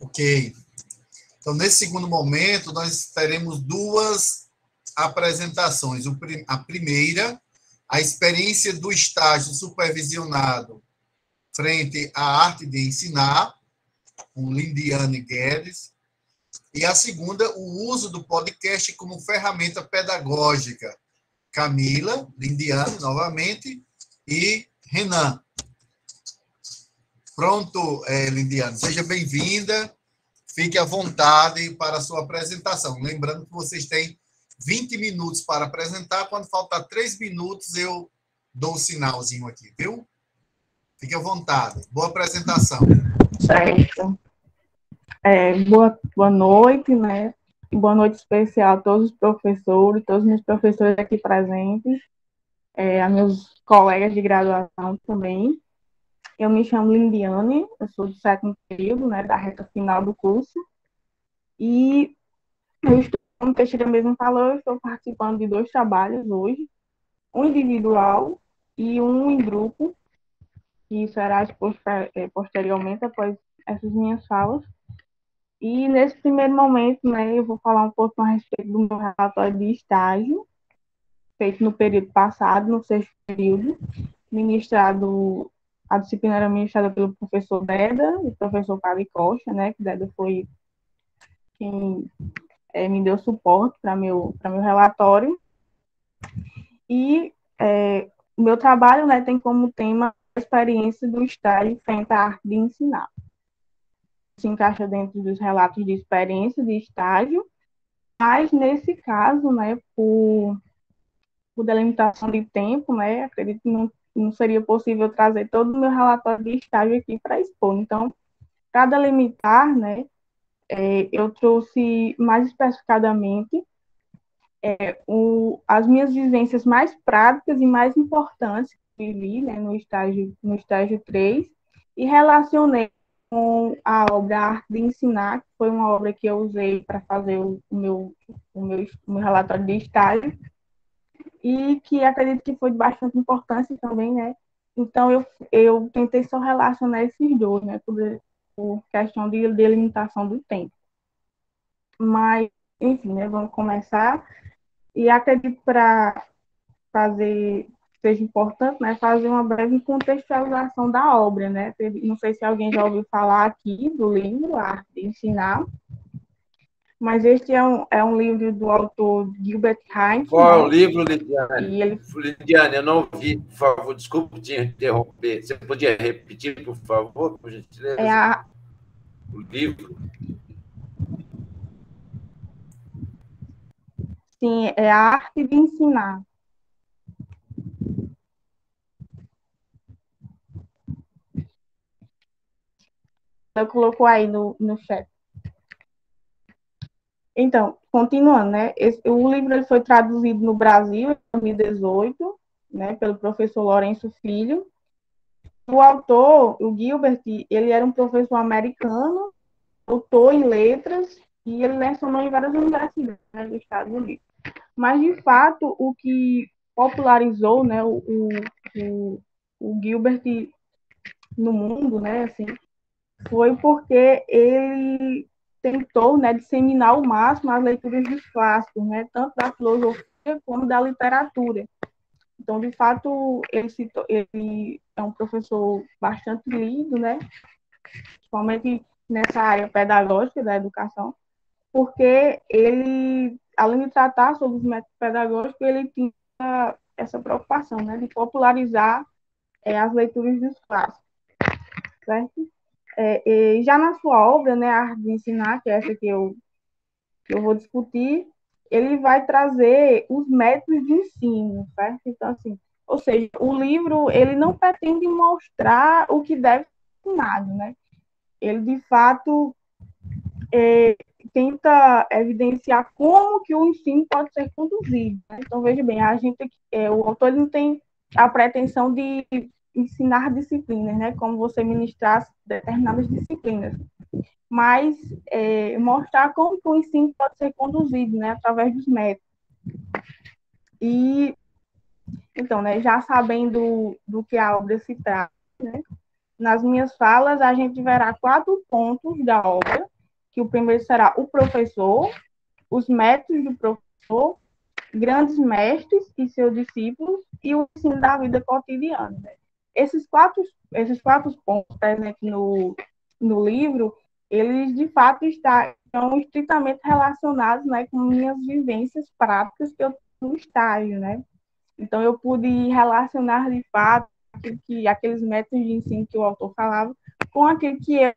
Ok. Então, nesse segundo momento, nós teremos duas apresentações. A primeira, a experiência do estágio supervisionado frente à arte de ensinar, com Lindiane Guedes. E a segunda, o uso do podcast como ferramenta pedagógica. Camila, Lindiane, novamente, e Renan. Pronto, Lindiane, seja bem-vinda. Fique à vontade para a sua apresentação. Lembrando que vocês têm 20 minutos para apresentar. Quando faltar 3 minutos, eu dou um sinalzinho aqui, viu? Fique à vontade. Boa apresentação. Certo. Boa noite, né? Boa noite especial a todos os professores, todos os meus professores aqui presentes, a meus colegas de graduação também. Eu me chamo Lindiane, eu sou do 7º período, né, da reta final do curso, e eu estou, como o Teixeira mesmo falou, eu estou participando de 2 trabalhos hoje, um individual e um em grupo, que será exposto posteriormente após essas minhas falas. E nesse primeiro momento, né, eu vou falar um pouco a respeito do meu relatório de estágio, feito no período passado, no 6º período, a disciplina era ministrada pelo professor Deda e professor Cali Costa, né, que Deda foi quem me deu suporte para meu relatório. E o meu trabalho, né, tem como tema a experiência do estágio frente à arte de ensinar. Se encaixa dentro dos relatos de experiência de estágio, mas nesse caso, né, por delimitação de tempo, né, acredito que não seria possível trazer todo o meu relatório de estágio aqui para expor. Então, para delimitar, né, eu trouxe mais especificadamente as minhas vivências mais práticas e mais importantes que vivi, né, no estágio 3, e relacionei com a obra Arte de Ensinar, que foi uma obra que eu usei para fazer o meu relatório de estágio, e que acredito que foi de bastante importância também, né? Então, eu tentei só relacionar esses dois, né, por questão de delimitação do tempo. Mas, enfim, né, vamos começar. E acredito para fazer, seja importante, né, fazer uma breve contextualização da obra, né? Não sei se alguém já ouviu falar aqui do livro, A Arte de Ensinar, mas este é um livro do autor Gilbert Heinz. Qual é o né? livro, Lidiane? E ele... Lidiane, eu não ouvi, por favor, desculpe te interromper. Você podia repetir, por favor, por gentileza? O livro? Sim, é A Arte de Ensinar. Eu colocou aí no chat. Então, continuando, né? O livro ele foi traduzido no Brasil em 2018, né, pelo professor Lourenço Filho. O autor, o Gilbert, ele era um professor americano, doutor em letras, e ele lecionou em várias universidades, né, dos Estados Unidos. Mas, de fato, o que popularizou, né, o Gilbert no mundo, né, assim, foi porque ele tentou, né, disseminar ao máximo as leituras dos clássicos, né, tanto da filosofia como da literatura. Então, de fato, ele é um professor bastante lido, né, principalmente nessa área pedagógica da educação, porque ele, além de tratar sobre os métodos pedagógicos, ele tinha essa preocupação, né, de popularizar as leituras dos clássicos, certo? E já na sua obra, né, A Arte de Ensinar, que é essa que eu vou discutir, ele vai trazer os métodos de ensino, certo? Então, assim, ou seja, o livro, ele não pretende mostrar o que deve ser ensinado, né? Ele, de fato, tenta evidenciar como que o ensino pode ser conduzido, né? Então, veja bem, o autor não tem a pretensão de ensinar disciplinas, né? Como você ministrar determinadas disciplinas, mas mostrar como que o ensino pode ser conduzido, né? Através dos métodos. E, então, né, já sabendo do que a obra se trata, né? nas minhas falas, a gente verá 4 pontos da obra, que o primeiro será o professor, os métodos do professor, grandes mestres e seus discípulos e o ensino da vida cotidiana. Esses quatro pontos presentes no livro, eles de fato estão estritamente relacionados, né, com minhas vivências práticas que eu tenho no estágio, né? Então eu pude relacionar de fato aqueles métodos de ensino que o autor falava com aquilo que eu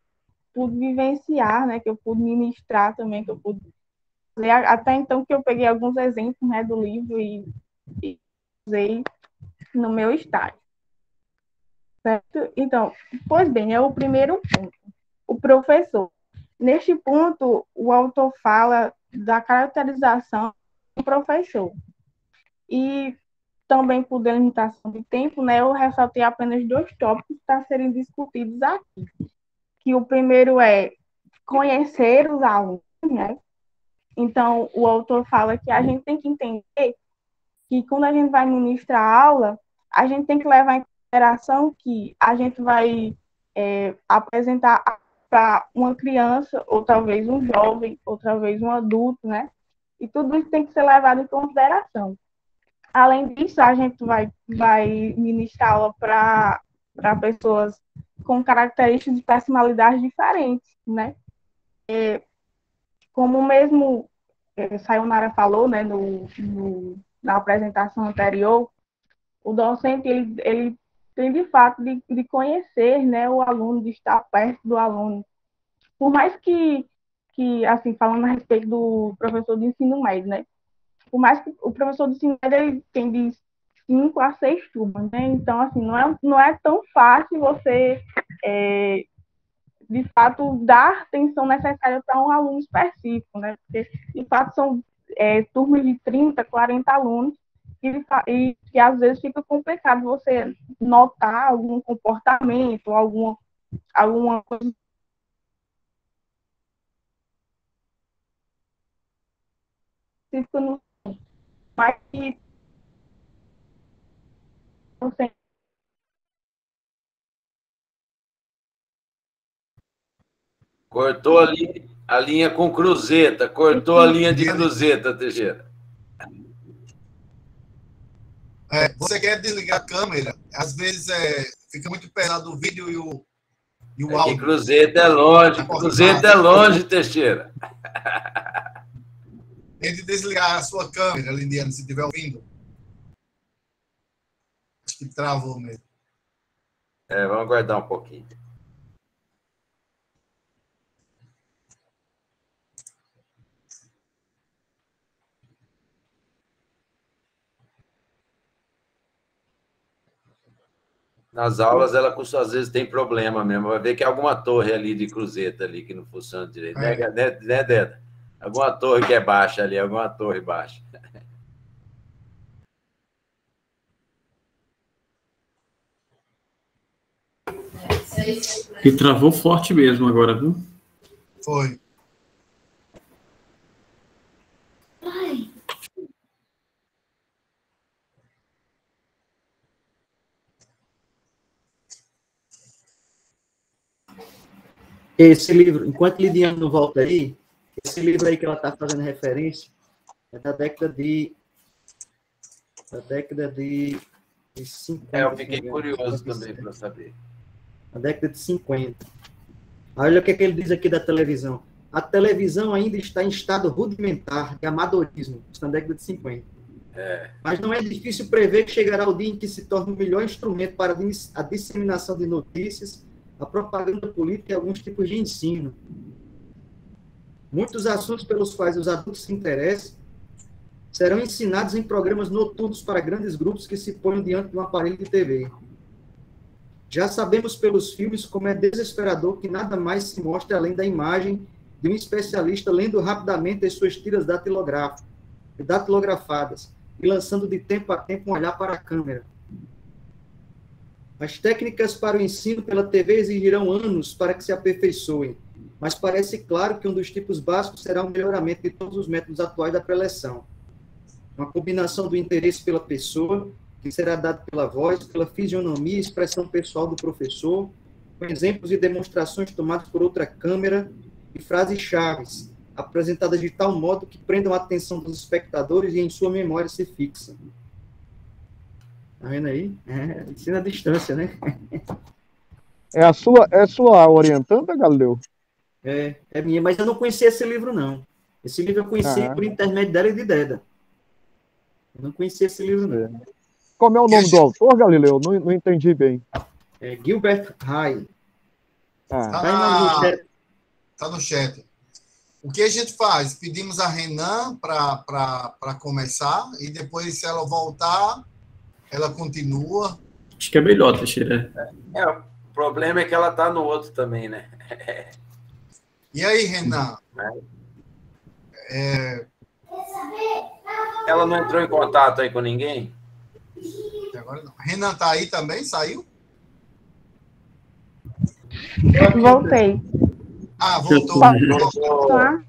pude vivenciar, né, que eu pude ministrar também, que eu pude fazer, até então que eu peguei alguns exemplos, né, do livro e usei no meu estágio. Certo? Então, pois bem, é o primeiro ponto. O professor. Neste ponto, o autor fala da caracterização do professor. E também, por delimitação de tempo, né, eu ressaltei apenas 2 tópicos para serem discutidos aqui. Que o primeiro é conhecer os alunos, né? Então, o autor fala que a gente tem que entender que quando a gente vai ministrar a aula, a gente tem que levar em consideração que a gente vai apresentar para uma criança, ou talvez um jovem, ou talvez um adulto, né? E tudo isso tem que ser levado em consideração. Além disso, a gente vai ministrar aula para pessoas com características de personalidades diferentes, né? Como mesmo Sayonara falou, né, na apresentação anterior, o docente ele tem de fato de conhecer, né, o aluno, de estar perto do aluno. Por mais que assim, falando a respeito do professor de ensino médio, né, por mais que o professor de ensino médio ele tem de 5 a 6 turmas, né, então assim, não é tão fácil você de fato, dar atenção necessária para um aluno específico, né? Porque, de fato, são turmas de 30, 40 alunos e que, às vezes, fica complicado você notar algum comportamento, alguma coisa. Mas que você Cortou a linha com cruzeta, cortou a linha de cruzeta, Teixeira. Você quer desligar a câmera, às vezes fica muito pesado o vídeo e o áudio. Cruzeta é longe, Teixeira. Tente desligar a sua câmera, Lindiane, se estiver ouvindo. Acho que travou mesmo. Vamos aguardar um pouquinho. Nas aulas, ela às vezes tem problema mesmo. Vai ver que é alguma torre ali de cruzeta ali que não funciona direito. Né, Deda? Alguma torre que é baixa ali, alguma torre baixa. E travou forte mesmo agora, viu? Foi. Esse livro, enquanto Lidiane não volta aí, esse livro aí que ela está fazendo referência é da década de 50. Eu fiquei curioso também para saber. Na década de 50. Olha o que ele diz aqui da televisão. A televisão ainda está em estado rudimentar de amadorismo, isso na década de 50. Mas não é difícil prever que chegará o dia em que se torne o melhor instrumento para a disseminação de notícias, a propaganda política e alguns tipos de ensino. Muitos assuntos pelos quais os adultos se interessam serão ensinados em programas noturnos para grandes grupos que se ponham diante de um aparelho de TV. Já sabemos pelos filmes como é desesperador que nada mais se mostre além da imagem de um especialista lendo rapidamente as suas tiras datilografadas e lançando de tempo a tempo um olhar para a câmera. As técnicas para o ensino pela TV exigirão anos para que se aperfeiçoem, mas parece claro que um dos tipos básicos será o melhoramento de todos os métodos atuais da preleção. Uma combinação do interesse pela pessoa, que será dado pela voz, pela fisionomia e expressão pessoal do professor, com exemplos e demonstrações tomadas por outra câmera e frases-chave, apresentadas de tal modo que prendam a atenção dos espectadores e em sua memória se fixam. Tá vendo aí? Ensino à distância, né? É sua orientanda, Galileu? É minha, mas eu não conhecia esse livro, não. Esse livro eu conheci por intermédio dela e de Deda. Eu não conhecia esse livro, não. Como é o nome do autor, Galileu? Não entendi bem. Gilbert Ryle. Tá no chat. O que a gente faz? Pedimos a Renan para começar e depois, se ela voltar, ela continua. Acho que é melhor, Teixeira. O problema é que ela está no outro também, né? E aí, Renan? Ela não entrou em contato aí com ninguém? Agora não. Renan tá aí também? Saiu? Voltei. Voltou.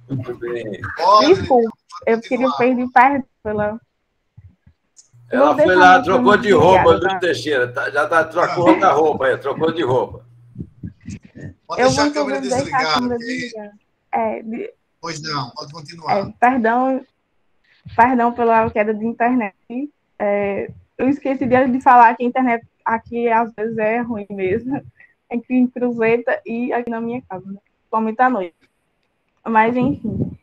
Muito bem. Desculpa, eu queria pedir perdão pela... Ela foi lá, trocou de roupa, viu, Teixeira? Trocou outra roupa aí, trocou de roupa. Pode deixar a câmera desligada. Pois não, pode continuar. Perdão pela queda de internet. Eu esqueci de falar que a internet aqui às vezes é ruim mesmo. Aqui em Cruzeta e aqui na minha casa, né? Principalmente à noite. Mas, enfim,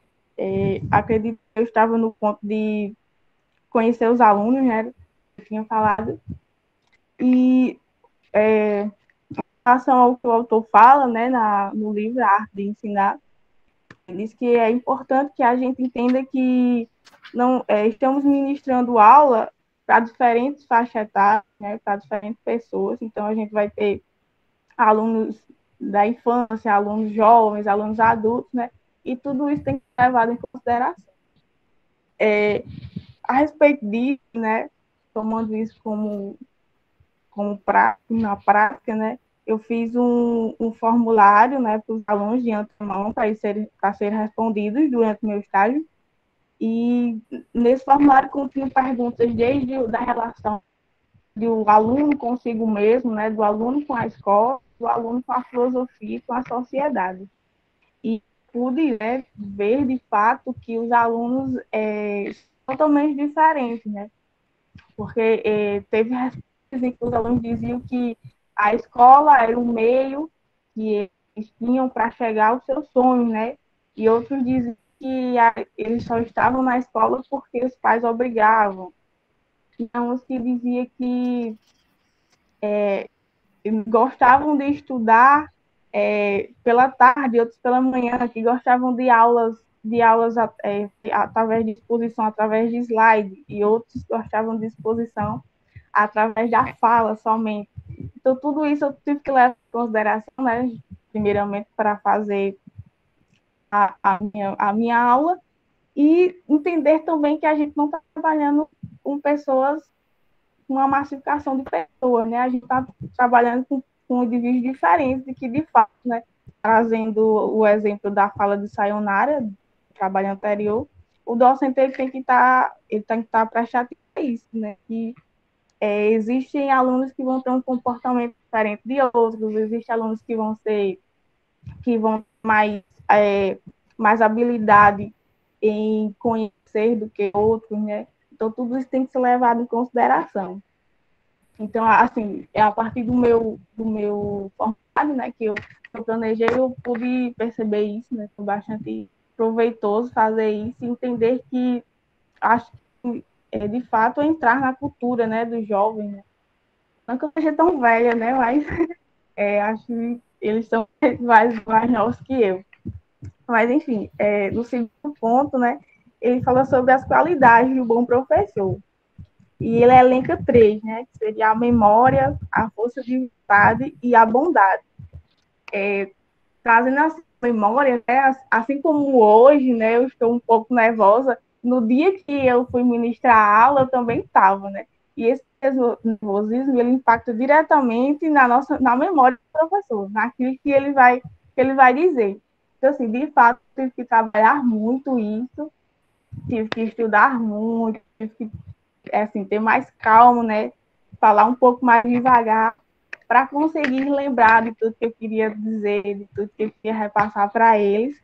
acredito que eu estava no ponto de conhecer os alunos, né? Eu tinha falado. E em relação ao que o autor fala, né, no livro A Arte de Ensinar, ele diz que é importante que a gente entenda que não estamos ministrando aula para diferentes faixas etárias, né, para diferentes pessoas. Então, a gente vai ter alunos da infância, alunos jovens, alunos adultos, né? E tudo isso tem que ser levado em consideração. A respeito disso, né, tomando isso como na prática, né, eu fiz um formulário, né, para os alunos de antemão para serem respondidos durante o meu estágio. E nesse formulário continha perguntas desde da relação do aluno consigo mesmo, né, do aluno com a escola, do aluno com a filosofia e com a sociedade. E pude, né, ver de fato que os alunos são totalmente diferentes, né? Porque teve respostas em que os alunos diziam que a escola era um meio que eles tinham para chegar aos seus sonhos, né? E outros diziam que eles só estavam na escola porque os pais obrigavam. Então, os que dizia que gostavam de estudar pela tarde, outros pela manhã, que gostavam de aulas através de exposição, através de slide, e outros gostavam de exposição através da fala somente. Então, tudo isso eu tive que levar em consideração, né, primeiramente, para fazer a minha aula, e entender também que a gente não está trabalhando com pessoas, com uma massificação de pessoas, né? A gente está trabalhando com indivíduos diferentes e que, de fato, né, trazendo o exemplo da fala de Sayonara, do trabalho anterior, o docente ele tem que estar prestado a isso, né? Que existem alunos que vão ter um comportamento diferente de outros, existem alunos que vão ter mais habilidade em conhecer do que outros, né? Então, tudo isso tem que ser levado em consideração. Então, assim, a partir do meu formato, né, que eu planejei, eu pude perceber isso, né? Foi bastante proveitoso fazer isso e entender que acho que, de fato, entrar na cultura, né, dos jovens, né? Não que eu seja tão velha, né, mas acho que eles são mais novos que eu. Mas, enfim, no segundo ponto, né, ele fala sobre as qualidades do bom professor. E ele elenca 3, né, que seria a memória, a força de vontade e a bondade. Trazendo a memória, né, assim como hoje, né, eu estou um pouco nervosa, no dia que eu fui ministrar a aula, eu também estava, né, e esse nervosismo, ele impacta diretamente na memória do professor, naquilo que ele vai dizer. Então, assim, de fato, tive que trabalhar muito isso, tive que estudar muito, tive que, assim, ter mais calma, né? Falar um pouco mais devagar, para conseguir lembrar de tudo que eu queria dizer, de tudo que eu queria repassar para eles.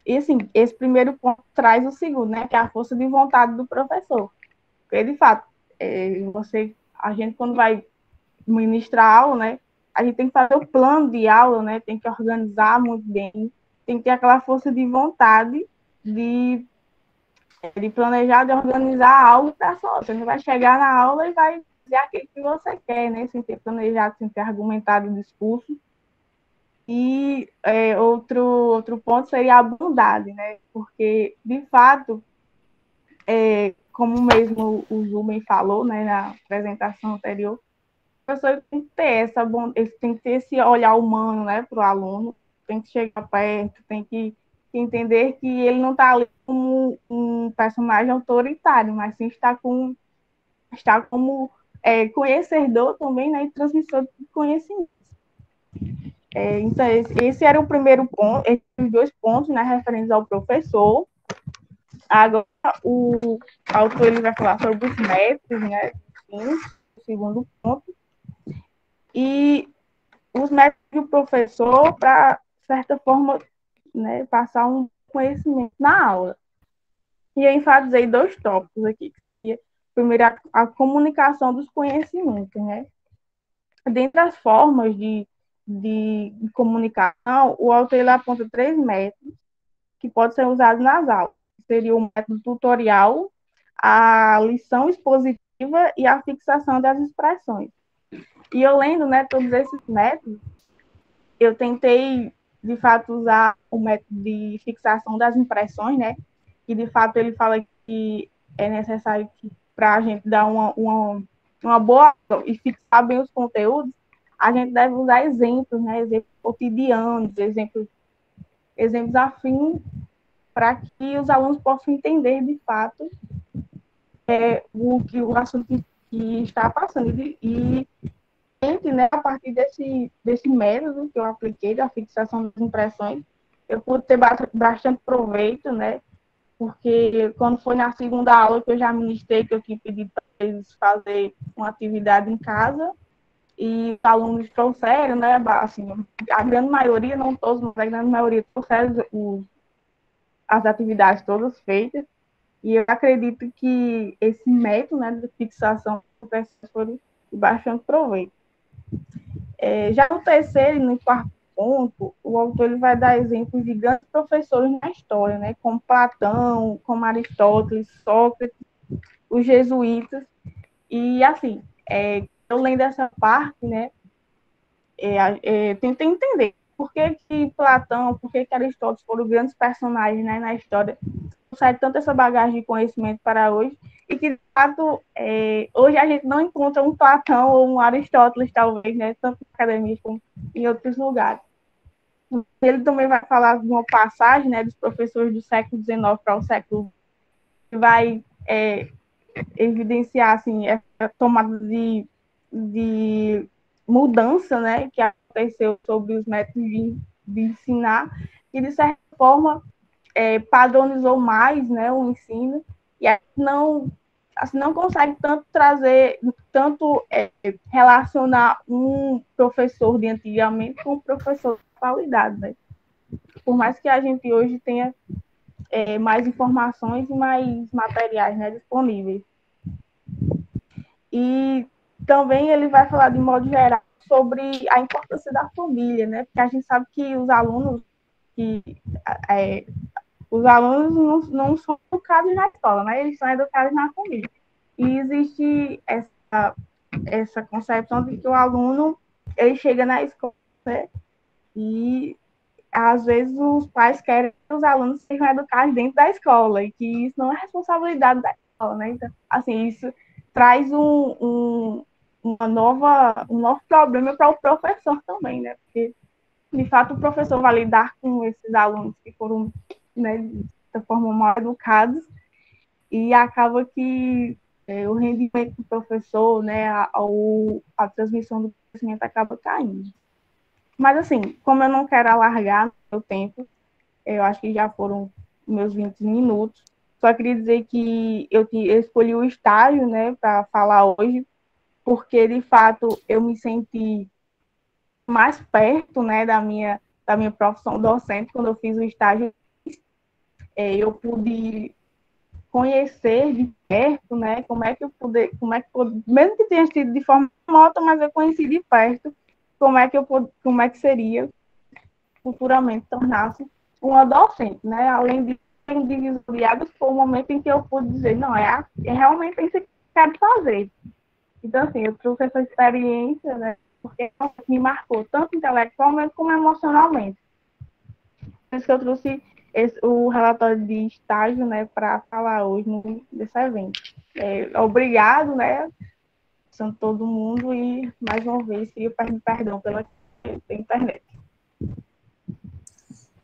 E, assim, esse primeiro ponto traz o segundo, né, que é a força de vontade do professor. Porque, de fato, a gente, quando vai ministrar aula, né, a gente tem que fazer o plano de aula, né, tem que organizar muito bem, tem que ter aquela força de vontade de planejar, de organizar algo para só. Você não vai chegar na aula e vai dizer aquilo que você quer, né, sem ter planejado, sem ter argumentado o discurso. E outro ponto seria a bondade, né? Porque, de fato, como mesmo o Zuben falou, né, na apresentação anterior, o professor tem que ter tem que ter esse olhar humano, né, para o aluno, tem que chegar perto, tem que entender que ele não está ali como um personagem autoritário, mas sim está como conhecedor também, né, e transmissor de conhecimento. Então, esse era o primeiro ponto, esses 2 pontos, né, referentes ao professor. Agora, o autor ele vai falar sobre os métodos, né, o segundo ponto. E os métodos do professor para, de certa forma, né, passar um conhecimento na aula. E eu enfatizei 2 tópicos aqui. Primeiro, a comunicação dos conhecimentos, né? Dentre as formas de comunicação, o autor ele aponta 3 métodos que podem ser usados nas aulas. Seria o método tutorial, a lição expositiva e a fixação das expressões. E eu lendo, né, todos esses métodos, eu tentei, de fato, usar o método de fixação das impressões, né, que, de fato, ele fala que é necessário para a gente dar uma boa e fixar bem os conteúdos, a gente deve usar exemplos, né, exemplos cotidianos, exemplos afins, para que os alunos possam entender, de fato, o assunto que está passando. E né, a partir desse método que eu apliquei, da fixação das impressões, eu pude ter bastante proveito, né, porque quando foi na segunda aula que eu já ministrei, que eu tinha pedido para eles fazer uma atividade em casa, e os alunos trouxeram, né, assim, a grande maioria, não todos, mas a grande maioria trouxeram as atividades todas feitas, e eu acredito que esse método, né, de fixação foi de bastante proveito. Já no terceiro e no quarto ponto, o autor ele vai dar exemplos de grandes professores na história, né, como Platão, como Aristóteles, Sócrates, os jesuítas, e assim, eu lendo essa parte, né, tentei entender por que Platão, por que Aristóteles foram grandes personagens, né, na história, trouxeram tanto essa bagagem de conhecimento para hoje, e que, de fato, hoje a gente não encontra um Platão ou um Aristóteles, talvez, né, tanto na academia como em outros lugares. Ele também vai falar de uma passagem, né, dos professores do século XIX para o século XX, que vai evidenciar, assim, essa tomada de mudança, né, que aconteceu sobre os métodos de ensinar, e, de certa forma, padronizou mais, né, o ensino, e não consegue relacionar um professor de antigamente com um professor de atualidade, né? Por mais que a gente hoje tenha mais informações e mais materiais, né, disponíveis. E também ele vai falar, de modo geral, sobre a importância da família, né? Porque a gente sabe que os alunos não são educados na escola, né? Eles são educados na família. E existe essa concepção de que o aluno ele chega na escola, né? E às vezes os pais querem que os alunos sejam educados dentro da escola, e que isso não é responsabilidade da escola, né? Então, assim, isso traz um novo problema para o professor também, né? Porque, de fato, o professor vai lidar com esses alunos que foram, né, de certa forma, mal educados, e acaba que o rendimento do professor, né, a transmissão do conhecimento acaba caindo. Mas, assim, como eu não quero alargar meu tempo, eu acho que já foram meus 20 minutos, só queria dizer que eu escolhi o estágio, né, para falar hoje, porque, de fato, eu me senti mais perto, né, da minha profissão docente, quando eu fiz o estágio, eu pude conhecer de perto, né, mesmo que tenha sido de forma remota, mas eu conheci de perto como é que seria futuramente tornar-se uma docente, né, além de um divisor de águas, foi o momento em que eu pude dizer, não, é realmente isso que eu quero fazer. Então, assim, eu trouxe essa experiência, né, porque me marcou tanto intelectualmente como emocionalmente. Por isso que eu trouxe o relatório de estágio, né, para falar hoje desse evento. Obrigado, né, a todo mundo, e mais uma vez, eu peço perdão pela internet.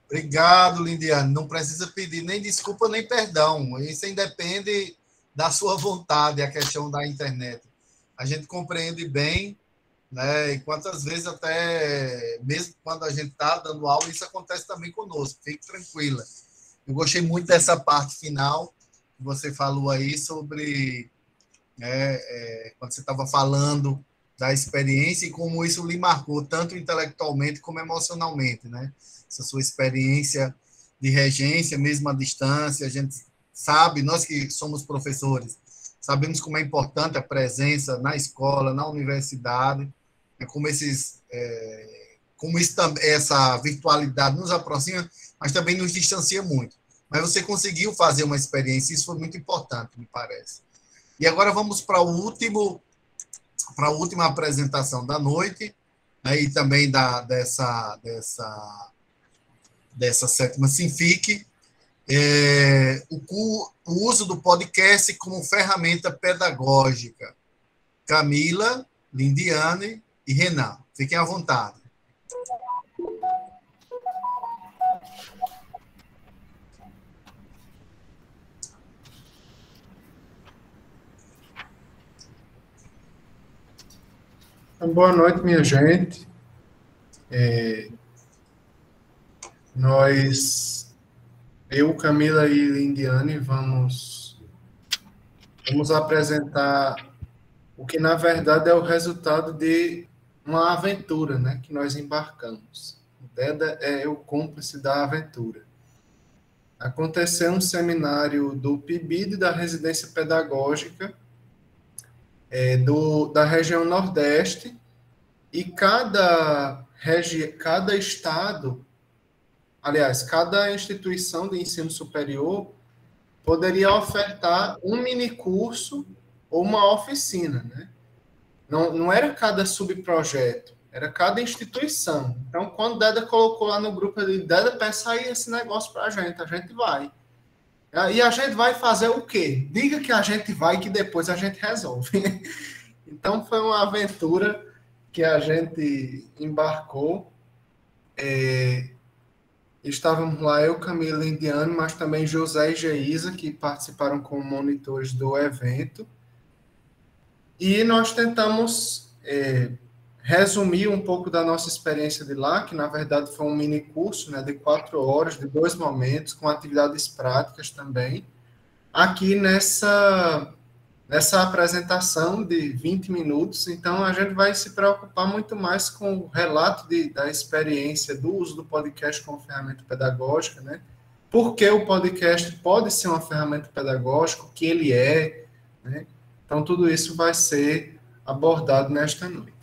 Obrigado, Lindiane. Não precisa pedir nem desculpa nem perdão. Isso independe da sua vontade, a questão da internet. A gente compreende bem, né? E quantas vezes até, mesmo quando a gente está dando aula, isso acontece também conosco. Fique tranquila. Eu gostei muito dessa parte final que você falou aí sobre, né, quando você estava falando da experiência e como isso lhe marcou, tanto intelectualmente como emocionalmente, né? Essa sua experiência de regência, mesmo à distância, a gente sabe, nós que somos professores, sabemos como é importante a presença na escola, na universidade, como essa virtualidade nos aproxima, mas também nos distancia muito. Mas você conseguiu fazer uma experiência, isso foi muito importante, me parece. E agora vamos para a última apresentação da noite, né, e também dessa sétima Sinfic, o uso do podcast como ferramenta pedagógica. Camila, Lindiane e Renan, fiquem à vontade. Boa noite, minha gente. Eu, Camila e Lindiane, vamos apresentar o que, na verdade, é o resultado de uma aventura, né, que nós embarcamos. O Deda é o cúmplice da aventura. Aconteceu um seminário do PIBID, da Residência Pedagógica, da região Nordeste, e cada estado, aliás, cada instituição de ensino superior poderia ofertar um mini curso ou uma oficina, né? Não era cada subprojeto, era cada instituição. Então, quando Deda colocou lá no grupo, ele disse, Deda, peça aí esse negócio para a gente vai. E a gente vai fazer o quê? Diga que a gente vai, que depois a gente resolve. Então, foi uma aventura que a gente embarcou. Estávamos lá, eu, Camila e Indiane, mas também José e Geisa, que participaram como monitores do evento. E nós tentamos resumir um pouco da nossa experiência de lá, que na verdade foi um mini curso, né, de 4 horas, de 2 momentos, com atividades práticas também, aqui nessa apresentação de 20 minutos. Então, a gente vai se preocupar muito mais com o relato da experiência do uso do podcast como ferramenta pedagógica, né? Por que o podcast pode ser uma ferramenta pedagógica, o que ele é, né? Então, tudo isso vai ser abordado nesta noite.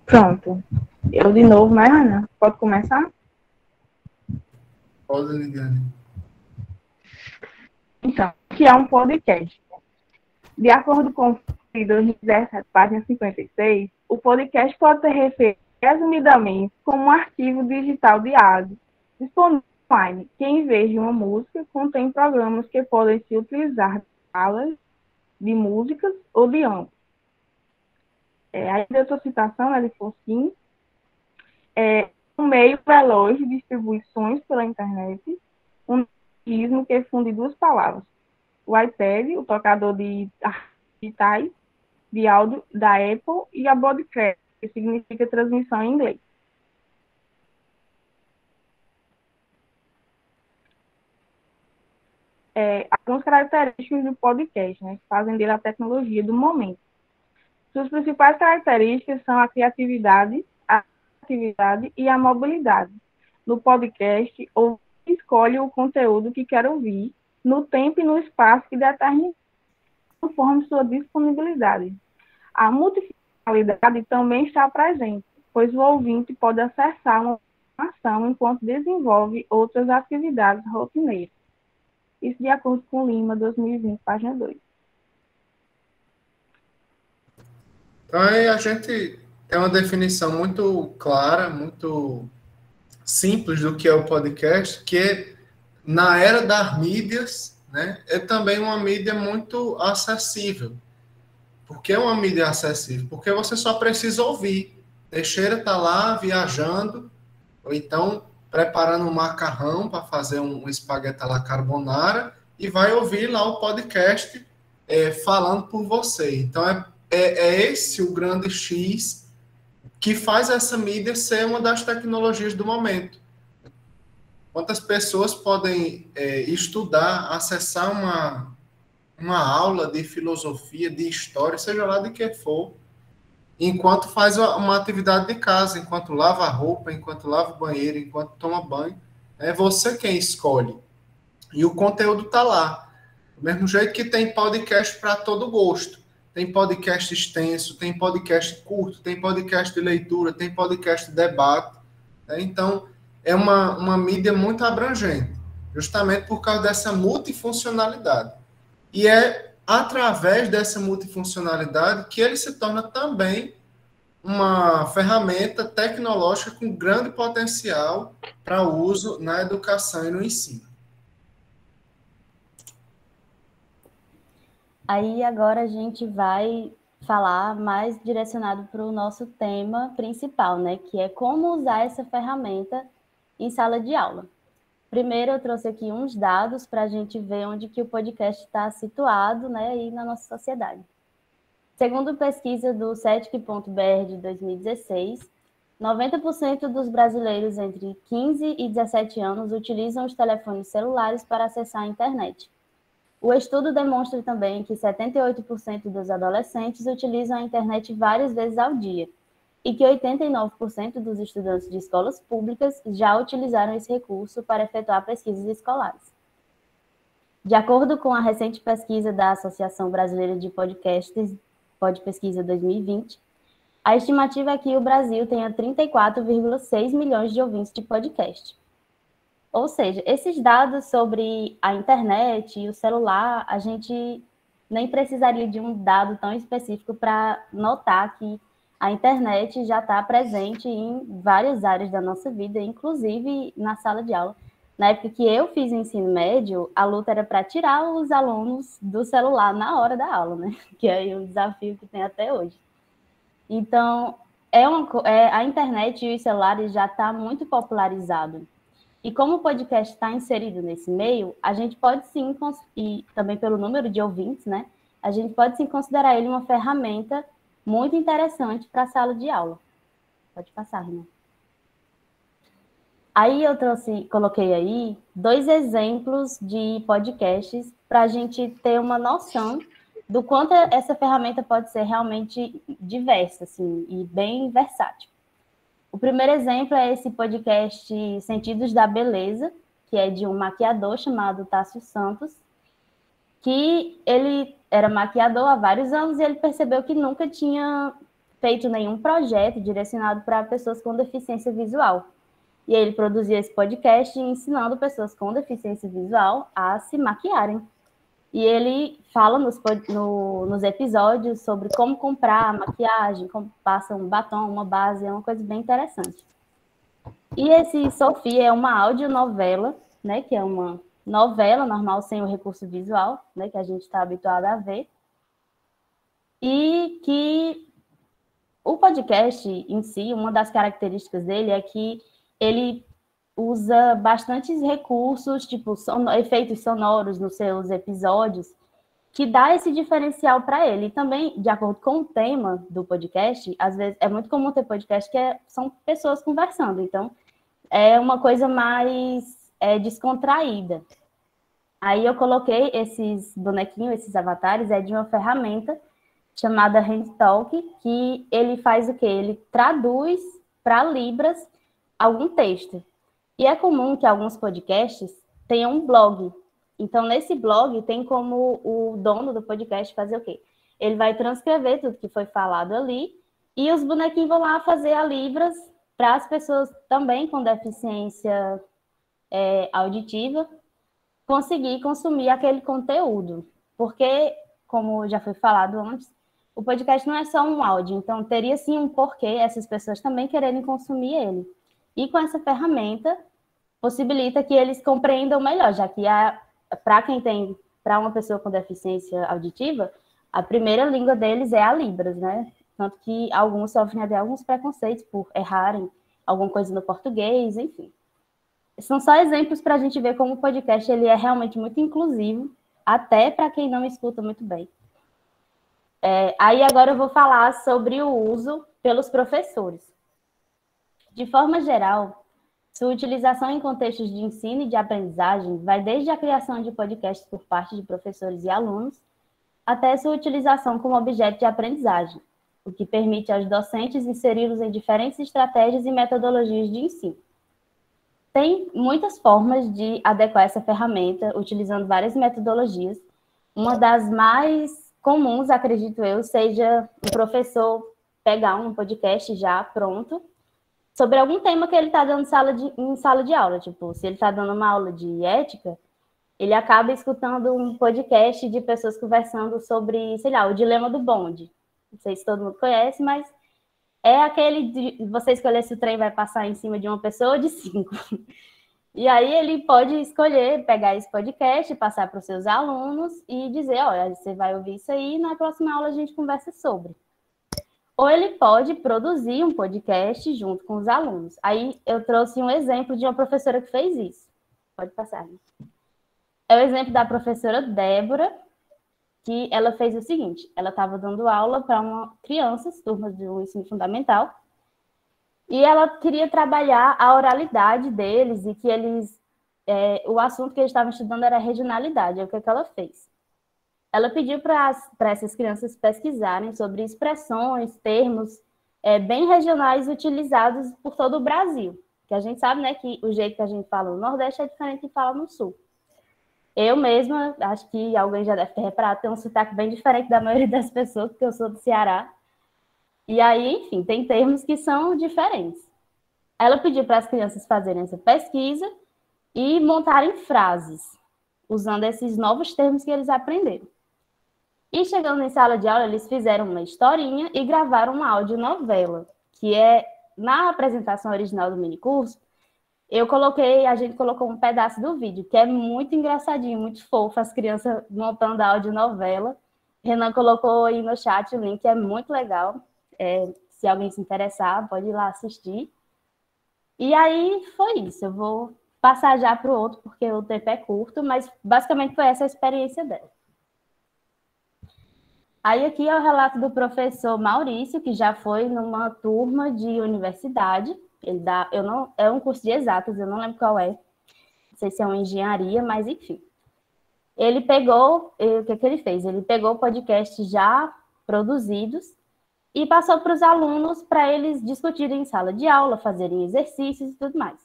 Pronto. Eu de novo, né, Ana? Pode começar? Pode, Lidiane. Então, o que é um podcast? De acordo com o 2017, página 56, o podcast pode ser referido resumidamente como um arquivo digital de áudio disponível online, que em vez de uma música, contém programas que podem se utilizar de falas, de músicas ou de ambos. Aí a outra citação, ele for sim, um meio veloz de distribuições pela internet, um mecanismo que funde 2 palavras, o iPad, o tocador de digitais de áudio da Apple, e a broadcast, que significa transmissão em inglês. algumas características do podcast, né, que fazem dele a tecnologia do momento. Suas principais características são a criatividade e a mobilidade. No podcast, o escolhe o conteúdo que quer ouvir, no tempo e no espaço que determina, conforme sua disponibilidade. A multifuncionalidade também está presente, pois o ouvinte pode acessar uma informação enquanto desenvolve outras atividades rotineiras. Isso de acordo com Lima, 2020, página 2. Então, aí a gente tem uma definição muito clara, muito simples do que é o podcast, que na era das mídias, né, é também uma mídia muito acessível. Por que é uma mídia acessível? Porque você só precisa ouvir. Teixeira está lá viajando, ou então preparando um macarrão para fazer um espaguete à la carbonara, e vai ouvir lá o podcast falando por você. Então, é esse o grande X que faz essa mídia ser uma das tecnologias do momento. Quantas pessoas podem estudar, acessar uma aula de filosofia, de história, seja lá de que for, enquanto faz uma atividade de casa, enquanto lava a roupa, enquanto lava o banheiro, enquanto toma banho. É você quem escolhe. E o conteúdo está lá. Do mesmo jeito que tem podcast para todo gosto. Tem podcast extenso, tem podcast curto, tem podcast de leitura, tem podcast de debate. Né? Então, é uma mídia muito abrangente, justamente por causa dessa multifuncionalidade. E é através dessa multifuncionalidade que ele se torna também uma ferramenta tecnológica com grande potencial para uso na educação e no ensino. Aí agora a gente vai falar mais direcionado para o nosso tema principal, né? Que é como usar essa ferramenta em sala de aula. Primeiro eu trouxe aqui uns dados para a gente ver onde que o podcast está situado, né, aí na nossa sociedade. Segundo pesquisa do CETIC.br de 2016, 90% dos brasileiros entre 15 e 17 anos utilizam os telefones celulares para acessar a internet. O estudo demonstra também que 78% dos adolescentes utilizam a internet várias vezes ao dia e que 89% dos estudantes de escolas públicas já utilizaram esse recurso para efetuar pesquisas escolares. De acordo com a recente pesquisa da Associação Brasileira de Podcasts, Podpesquisa 2020, a estimativa é que o Brasil tenha 34,6 milhões de ouvintes de podcast. Ou seja, esses dados sobre a internet e o celular, a gente nem precisaria de um dado tão específico para notar que a internet já está presente em várias áreas da nossa vida, inclusive na sala de aula. Na época que eu fiz o ensino médio, a luta era para tirar os alunos do celular na hora da aula, né? Que é um desafio que tem até hoje. Então, a internet e os celulares já está muito popularizado. E como o podcast está inserido nesse meio, a gente pode sim, e também pelo número de ouvintes, né? A gente pode sim considerar ele uma ferramenta muito interessante para a sala de aula. Pode passar, Renan. Aí eu coloquei aí 2 exemplos de podcasts para a gente ter uma noção do quanto essa ferramenta pode ser realmente diversa, assim, e bem versátil. O primeiro exemplo é esse podcast Sentidos da Beleza, que é de um maquiador chamado Tássio Santos, que ele era maquiador há vários anos e ele percebeu que nunca tinha feito nenhum projeto direcionado para pessoas com deficiência visual. E aí ele produzia esse podcast ensinando pessoas com deficiência visual a se maquiarem. E ele fala nos episódios sobre como comprar maquiagem, como passa um batom, uma base, é uma coisa bem interessante. E esse Sofia é uma audionovela, né, que é uma novela normal sem o recurso visual, né, que a gente está habituado a ver. E que o podcast em si, uma das características dele é que ele usa bastantes recursos, tipo efeitos sonoros nos seus episódios, que dá esse diferencial para ele. E também, de acordo com o tema do podcast, às vezes é muito comum ter podcast que são pessoas conversando, então é uma coisa mais descontraída. Aí eu coloquei esses bonequinhos, esses avatares, de uma ferramenta chamada HandTalk, que ele faz o quê? Ele traduz para Libras algum texto. E é comum que alguns podcasts tenham um blog. Então, nesse blog, tem como o dono do podcast fazer o quê? Ele vai transcrever tudo que foi falado ali e os bonequinhos vão lá fazer a Libras para as pessoas também com deficiência auditiva conseguir consumir aquele conteúdo. Porque, como já foi falado antes, o podcast não é só um áudio, então teria sim um porquê essas pessoas também quererem consumir ele. E com essa ferramenta, possibilita que eles compreendam melhor, já que para uma pessoa com deficiência auditiva, a primeira língua deles é a Libras, né? Tanto que alguns sofrem até alguns preconceitos por errarem alguma coisa no português, enfim. São só exemplos para a gente ver como o podcast ele é realmente muito inclusivo, até para quem não escuta muito bem. Aí agora eu vou falar sobre o uso pelos professores. De forma geral, sua utilização em contextos de ensino e de aprendizagem vai desde a criação de podcasts por parte de professores e alunos, até sua utilização como objeto de aprendizagem, o que permite aos docentes inseri-los em diferentes estratégias e metodologias de ensino. Tem muitas formas de adequar essa ferramenta, utilizando várias metodologias. Uma das mais comuns, acredito eu, seja o professor pegar um podcast já pronto, sobre algum tema que ele está dando em sala de aula. Tipo, se ele está dando uma aula de ética, ele acaba escutando um podcast de pessoas conversando sobre, sei lá, o dilema do bonde. Não sei se todo mundo conhece, mas é aquele de você escolher se o trem vai passar em cima de uma pessoa ou de 5. E aí ele pode escolher pegar esse podcast, passar para os seus alunos e dizer, olha, você vai ouvir isso aí e na próxima aula a gente conversa sobre. Ou ele pode produzir um podcast junto com os alunos. Aí eu trouxe um exemplo de uma professora que fez isso. Pode passar. É o exemplo da professora Débora, que ela fez o seguinte, ela estava dando aula para crianças, turmas do ensino fundamental, e ela queria trabalhar a oralidade deles e que eles... o assunto que eles estavam estudando era regionalidade. Aí o que ela fez? Ela pediu para essas crianças pesquisarem sobre expressões, termos bem regionais utilizados por todo o Brasil. Que a gente sabe, né, que o jeito que a gente fala no Nordeste é diferente do que fala no Sul. Eu mesma, acho que alguém já deve ter reparado, tem um sotaque bem diferente da maioria das pessoas, porque eu sou do Ceará. E aí, enfim, tem termos que são diferentes. Ela pediu para as crianças fazerem essa pesquisa e montarem frases, usando esses novos termos que eles aprenderam. E chegando em sala de aula, eles fizeram uma historinha e gravaram uma audionovela, que na apresentação original do minicurso, a gente colocou um pedaço do vídeo, que é muito engraçadinho, muito fofo, as crianças montando a audionovela. Renan colocou aí no chat o link, é muito legal. Se alguém se interessar, pode ir lá assistir. E aí foi isso, eu vou passar já para o outro, porque o tempo é curto, mas basicamente foi essa a experiência dela. Aí aqui é o relato do professor Maurício, que já foi numa turma de universidade. É um curso de exatas, eu não lembro qual é. Não sei se é uma engenharia, mas enfim. Ele pegou, o que ele fez? Ele pegou podcasts já produzidos e passou para os alunos para eles discutirem em sala de aula, fazerem exercícios e tudo mais.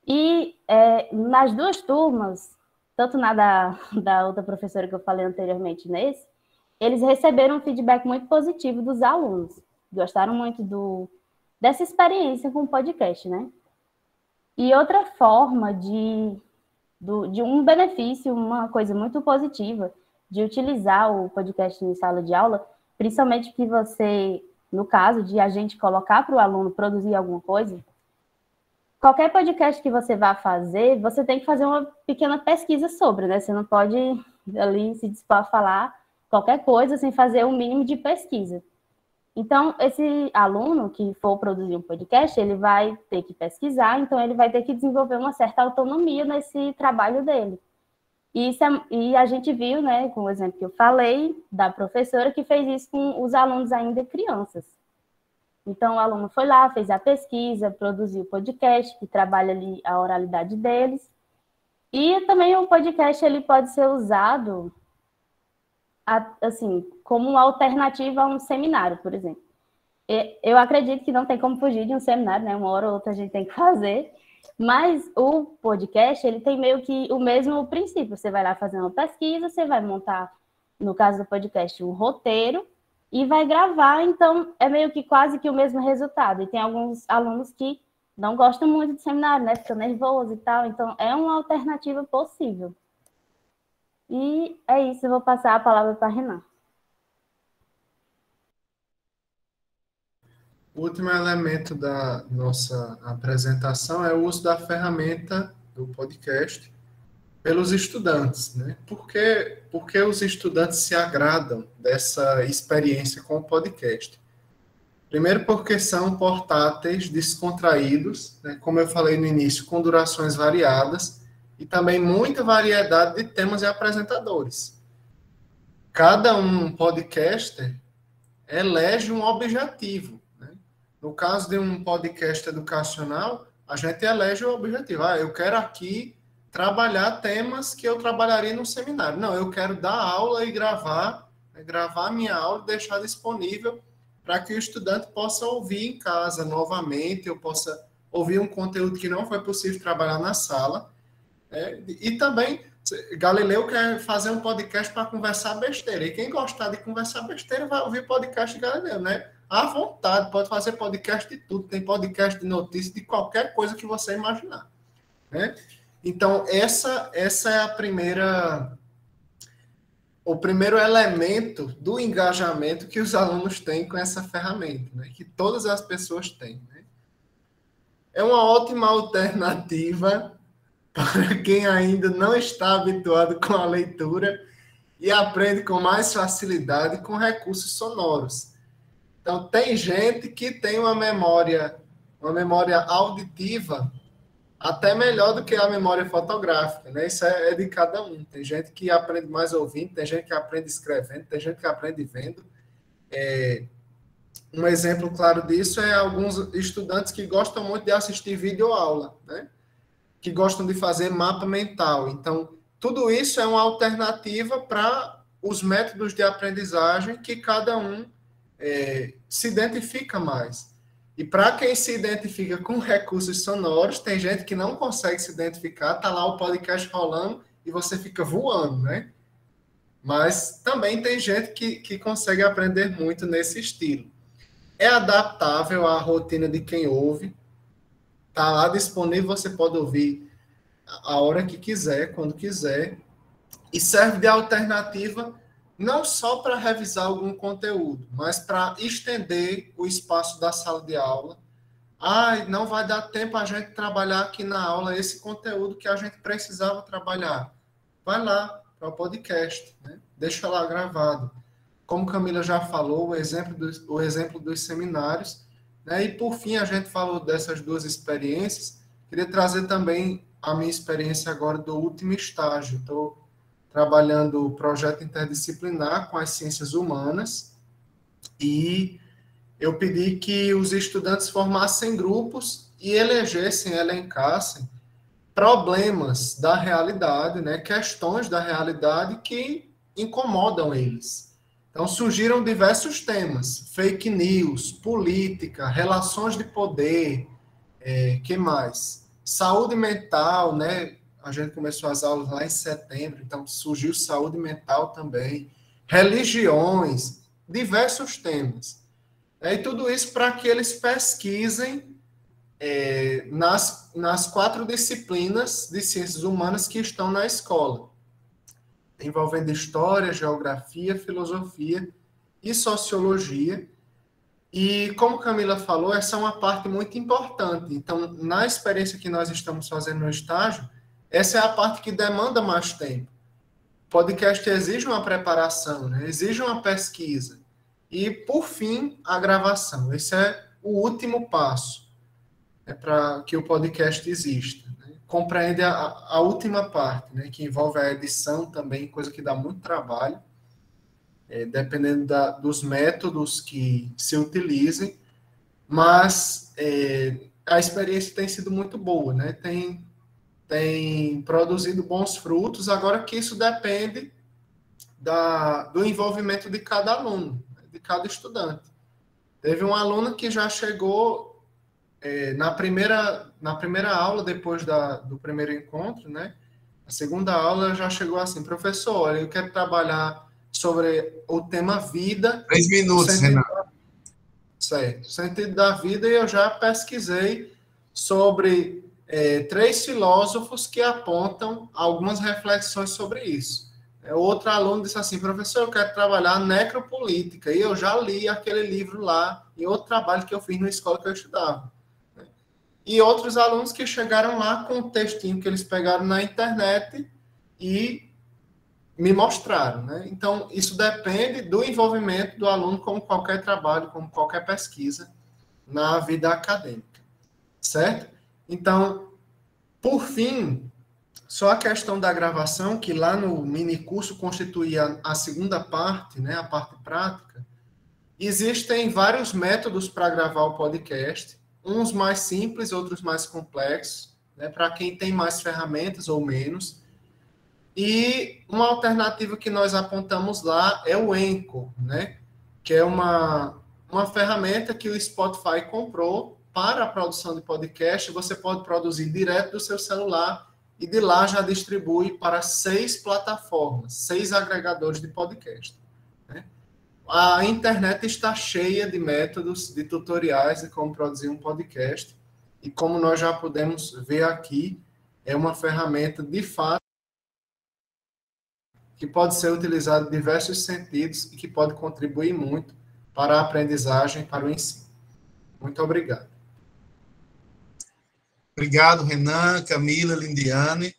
E nas duas turmas, tanto na da outra professora que eu falei anteriormente nesse, eles receberam um feedback muito positivo dos alunos. Gostaram muito dessa experiência com o podcast, né? E outra forma de um benefício, uma coisa muito positiva de utilizar o podcast em sala de aula, principalmente que você, no caso de a gente colocar para o aluno produzir alguma coisa, qualquer podcast que você vá fazer, você tem que fazer uma pequena pesquisa sobre, né? Você não pode ali se dispor a falar qualquer coisa sem fazer um mínimo de pesquisa. Então, esse aluno que for produzir um podcast, ele vai ter que pesquisar, então ele vai ter que desenvolver uma certa autonomia nesse trabalho dele. E a gente viu, né, com o exemplo que eu falei, da professora que fez isso com os alunos ainda crianças. Então, o aluno foi lá, fez a pesquisa, produziu o podcast, que trabalha ali a oralidade deles, E também o podcast ele pode ser usado assim, como uma alternativa a um seminário, por exemplo. Eu acredito que não tem como fugir de um seminário, né? Uma hora ou outra a gente tem que fazer. Mas o podcast, ele tem meio que o mesmo princípio. Você vai lá fazer uma pesquisa, você vai montar, no caso do podcast, um roteiro e vai gravar. Então, é meio que quase que o mesmo resultado. E tem alguns alunos que não gostam muito de seminário, né? Ficam nervosos e tal. Então, é uma alternativa possível. E é isso, eu vou passar a palavra para a Renan. O último elemento da nossa apresentação é o uso da ferramenta do podcast pelos estudantes, né? Por que os estudantes se agradam dessa experiência com o podcast? Primeiro porque são portáteis, descontraídos, né? Como eu falei no início, com durações variadas e também muita variedade de temas e apresentadores. Cada um podcaster elege um objetivo. No caso de um podcast educacional, a gente elege o objetivo. Eu quero aqui trabalhar temas que eu trabalharia no seminário. Não, eu quero dar aula e gravar a minha aula e deixar disponível para que o estudante possa ouvir em casa novamente, eu possa ouvir um conteúdo que não foi possível trabalhar na sala. E também, Galileu quer fazer um podcast para conversar besteira. E quem gostar de conversar besteira vai ouvir o podcast de Galileu, né? À vontade, pode fazer podcast de tudo. Tem podcast de notícias, de qualquer coisa que você imaginar. Né? Então, essa é o primeiro elemento do engajamento que os alunos têm com essa ferramenta, né? Que todas as pessoas têm. Né? É uma ótima alternativa para quem ainda não está habituado com a leitura e aprende com mais facilidade com recursos sonoros. Então, tem gente que tem uma memória auditiva até melhor do que a memória fotográfica, né? Isso é de cada um. Tem gente que aprende mais ouvindo, tem gente que aprende escrevendo, tem gente que aprende vendo. Um exemplo claro disso é alguns estudantes que gostam muito de assistir videoaula, né? Que gostam de fazer mapa mental. Então, tudo isso é uma alternativa para os métodos de aprendizagem que cada um se identifica mais. E para quem se identifica com recursos sonoros, tem gente que não consegue se identificar, tá lá o podcast rolando e você fica voando, né? Mas também tem gente que consegue aprender muito nesse estilo. É adaptável à rotina de quem ouve, tá lá disponível, você pode ouvir a hora que quiser, quando quiser, e serve de alternativa não só para revisar algum conteúdo, mas para estender o espaço da sala de aula. Não vai dar tempo a gente trabalhar aqui na aula esse conteúdo que a gente precisava trabalhar. Vai lá para o podcast, né? Deixa lá gravado. Como Camila já falou, o exemplo dos seminários, né? E por fim, a gente falou dessas duas experiências. Queria trazer também a minha experiência agora do último estágio. Estou trabalhando o projeto interdisciplinar com as ciências humanas e eu pedi que os estudantes formassem grupos e elencassem problemas da realidade, né, questões da realidade que incomodam eles. Então, surgiram diversos temas, fake news, política, relações de poder, que mais? Saúde mental, né? A gente começou as aulas lá em setembro, então surgiu saúde mental também, religiões, diversos temas. E tudo isso para que eles pesquisem nas 4 disciplinas de ciências humanas que estão na escola, envolvendo história, geografia, filosofia e sociologia. E, como Camila falou, essa é uma parte muito importante. Então, na experiência que nós estamos fazendo no estágio, essa é a parte que demanda mais tempo. O podcast exige uma preparação, né? Exige uma pesquisa. E, por fim, a gravação. Esse é o último passo, para que o podcast exista. Né? Compreende a última parte, né? Que envolve a edição também, coisa que dá muito trabalho, dependendo dos métodos que se utilizem. Mas a experiência tem sido muito boa, né? Tem tem produzido bons frutos, agora que isso depende do envolvimento de cada aluno, de cada estudante. Teve uma aluna que já chegou na primeira aula, depois do primeiro encontro, né? A segunda aula já chegou assim: professor, olha, eu quero trabalhar sobre o tema vida. 3 minutos, Renan. Certo, sentido da vida, e eu já pesquisei sobre 3 filósofos que apontam algumas reflexões sobre isso. Outro aluno disse assim: professor, eu quero trabalhar necropolítica, e eu já li aquele livro lá, em outro trabalho que eu fiz na escola que eu estudava. E outros alunos que chegaram lá com um textinho que eles pegaram na internet e me mostraram, né? Então, isso depende do envolvimento do aluno, como qualquer trabalho, como qualquer pesquisa na vida acadêmica, certo? Então, por fim, só a questão da gravação, que lá no minicurso constituía a segunda parte, né, a parte prática. Existem vários métodos para gravar o podcast, uns mais simples, outros mais complexos, né, para quem tem mais ferramentas ou menos. E uma alternativa que nós apontamos lá é o Anchor, né, que é uma ferramenta que o Spotify comprou para a produção de podcast. Você pode produzir direto do seu celular e de lá já distribui para 6 plataformas, 6 agregadores de podcast, né? A internet está cheia de métodos, de tutoriais de como produzir um podcast, e como nós já podemos ver aqui, é uma ferramenta de fato que pode ser utilizada em diversos sentidos e que pode contribuir muito para a aprendizagem, para o ensino. Muito obrigado. Obrigado, Renan, Camila, Lindiane.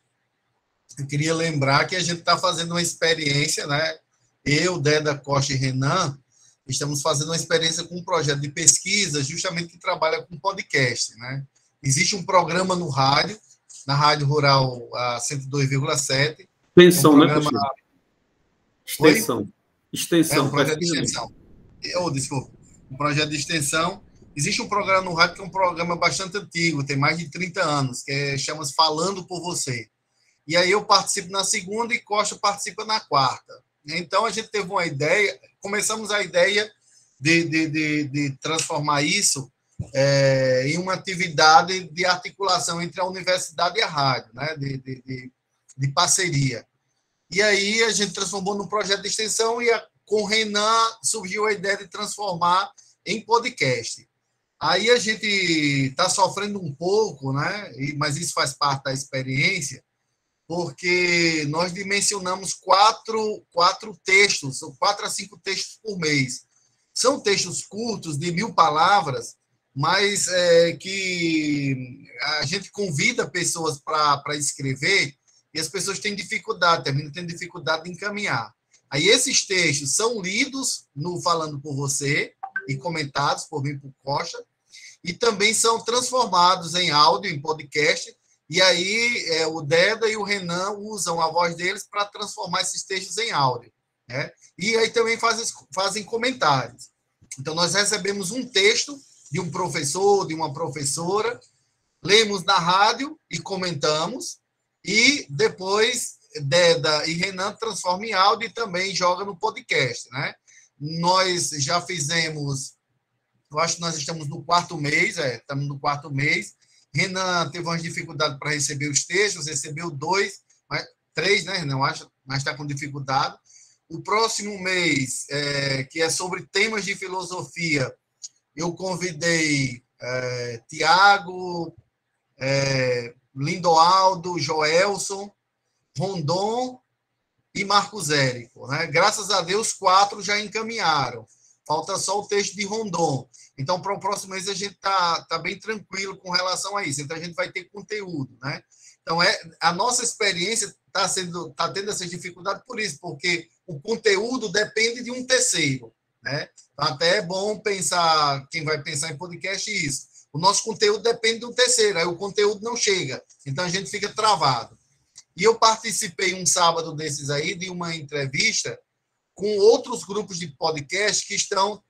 Eu queria lembrar que a gente está fazendo uma experiência, né? Eu, Deda Costa e Renan, estamos fazendo uma experiência com um projeto de pesquisa, justamente que trabalha com podcast, né? Existe um programa no rádio, na Rádio Rural a 102,7. Extensão, né, professor? Extensão. Extensão. Um projeto de extensão. Desculpa. Um projeto de extensão. Existe um programa no rádio que é um programa bastante antigo, tem mais de 30 anos, que chama-se Falando por Você. E aí eu participo na segunda e Costa participa na quarta. Então, a gente teve uma ideia, começamos a ideia de transformar isso em uma atividade de articulação entre a universidade e a rádio, né? de parceria. E aí a gente transformou num projeto de extensão e com o Renan surgiu a ideia de transformar em podcast. Aí a gente está sofrendo um pouco, né? Mas isso faz parte da experiência, porque nós dimensionamos 4 textos, são 4 a 5 textos por mês. São textos curtos, de 1000 palavras, mas que a gente convida pessoas para escrever e as pessoas têm dificuldade, terminam tendo dificuldade de encaminhar. Aí esses textos são lidos no Falando por Você e comentados por mim, por Costa, e também são transformados em áudio, em podcast. E aí o Deda e o Renan usam a voz deles para transformar esses textos em áudio, né? E aí também fazem comentários. Então, nós recebemos um texto de um professor, de uma professora, lemos na rádio e comentamos, e depois Deda e Renan transformam em áudio e também joga no podcast, né? Nós já fizemos, eu acho que nós estamos no 4º mês, estamos no 4º mês. Renan teve umas dificuldades para receber os textos, recebeu 3, né, Renan? Acho, mas está com dificuldade. O próximo mês, que é sobre temas de filosofia, eu convidei Tiago, Lindoaldo, Joelson, Rondon e Marcos Érico, né? Graças a Deus, 4 já encaminharam. Falta só o texto de Rondon. Então, para o próximo mês, a gente tá bem tranquilo com relação a isso. Então, a gente vai ter conteúdo, né? Então, a nossa experiência está tendo essas dificuldades por isso, porque o conteúdo depende de um terceiro, né? Então, até é bom pensar, quem vai pensar em podcast, isso. O nosso conteúdo depende de um terceiro, aí o conteúdo não chega. Então, a gente fica travado. E eu participei um sábado desses aí de uma entrevista com outros grupos de podcast que estão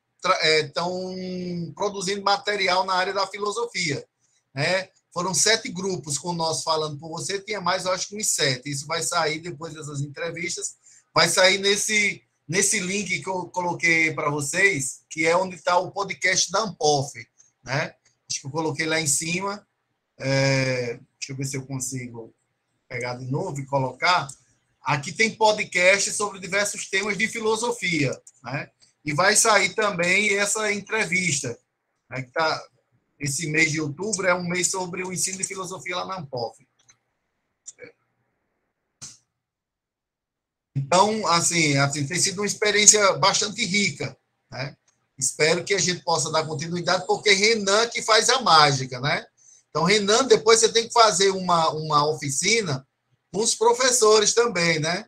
produzindo material na área da filosofia, né? foram 7 grupos com nós falando por você, tinha mais, eu acho que uns 7. Isso vai sair depois dessas entrevistas, vai sair nesse link que eu coloquei para vocês, que é onde está o podcast da Ampof, né? Acho que eu coloquei lá em cima. Deixa eu ver se eu consigo pegar de novo e colocar. Aqui tem podcast sobre diversos temas de filosofia, né? E vai sair também essa entrevista, né, que tá, esse mês de outubro é um mês sobre o ensino de filosofia lá na Ampof. Então, assim, tem sido uma experiência bastante rica, né? Espero que a gente possa dar continuidade, porque Renan que faz a mágica, né? Então, Renan, depois você tem que fazer uma oficina com os professores também, né?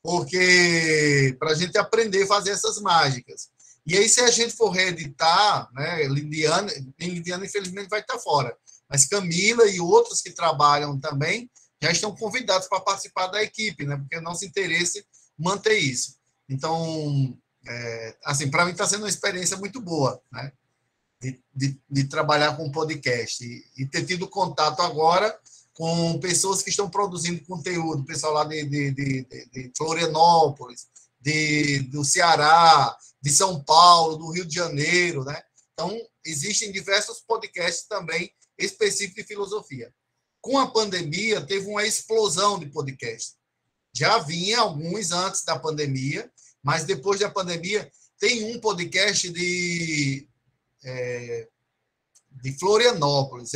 Porque para a gente aprender a fazer essas mágicas. E aí, se a gente for reeditar, né, Lindiana, infelizmente, vai estar fora. Mas Camila e outros que trabalham também já estão convidados para participar da equipe, né? Porque é nosso interesse manter isso. Então, assim, para mim está sendo uma experiência muito boa, né? De trabalhar com podcast e ter tido contato agora com pessoas que estão produzindo conteúdo, pessoal lá de Florianópolis, do Ceará, de São Paulo, do Rio de Janeiro, né? Então, existem diversos podcasts também específicos de filosofia. Com a pandemia, teve uma explosão de podcasts. Já vinha alguns antes da pandemia, mas depois da pandemia, tem um podcast de Florianópolis,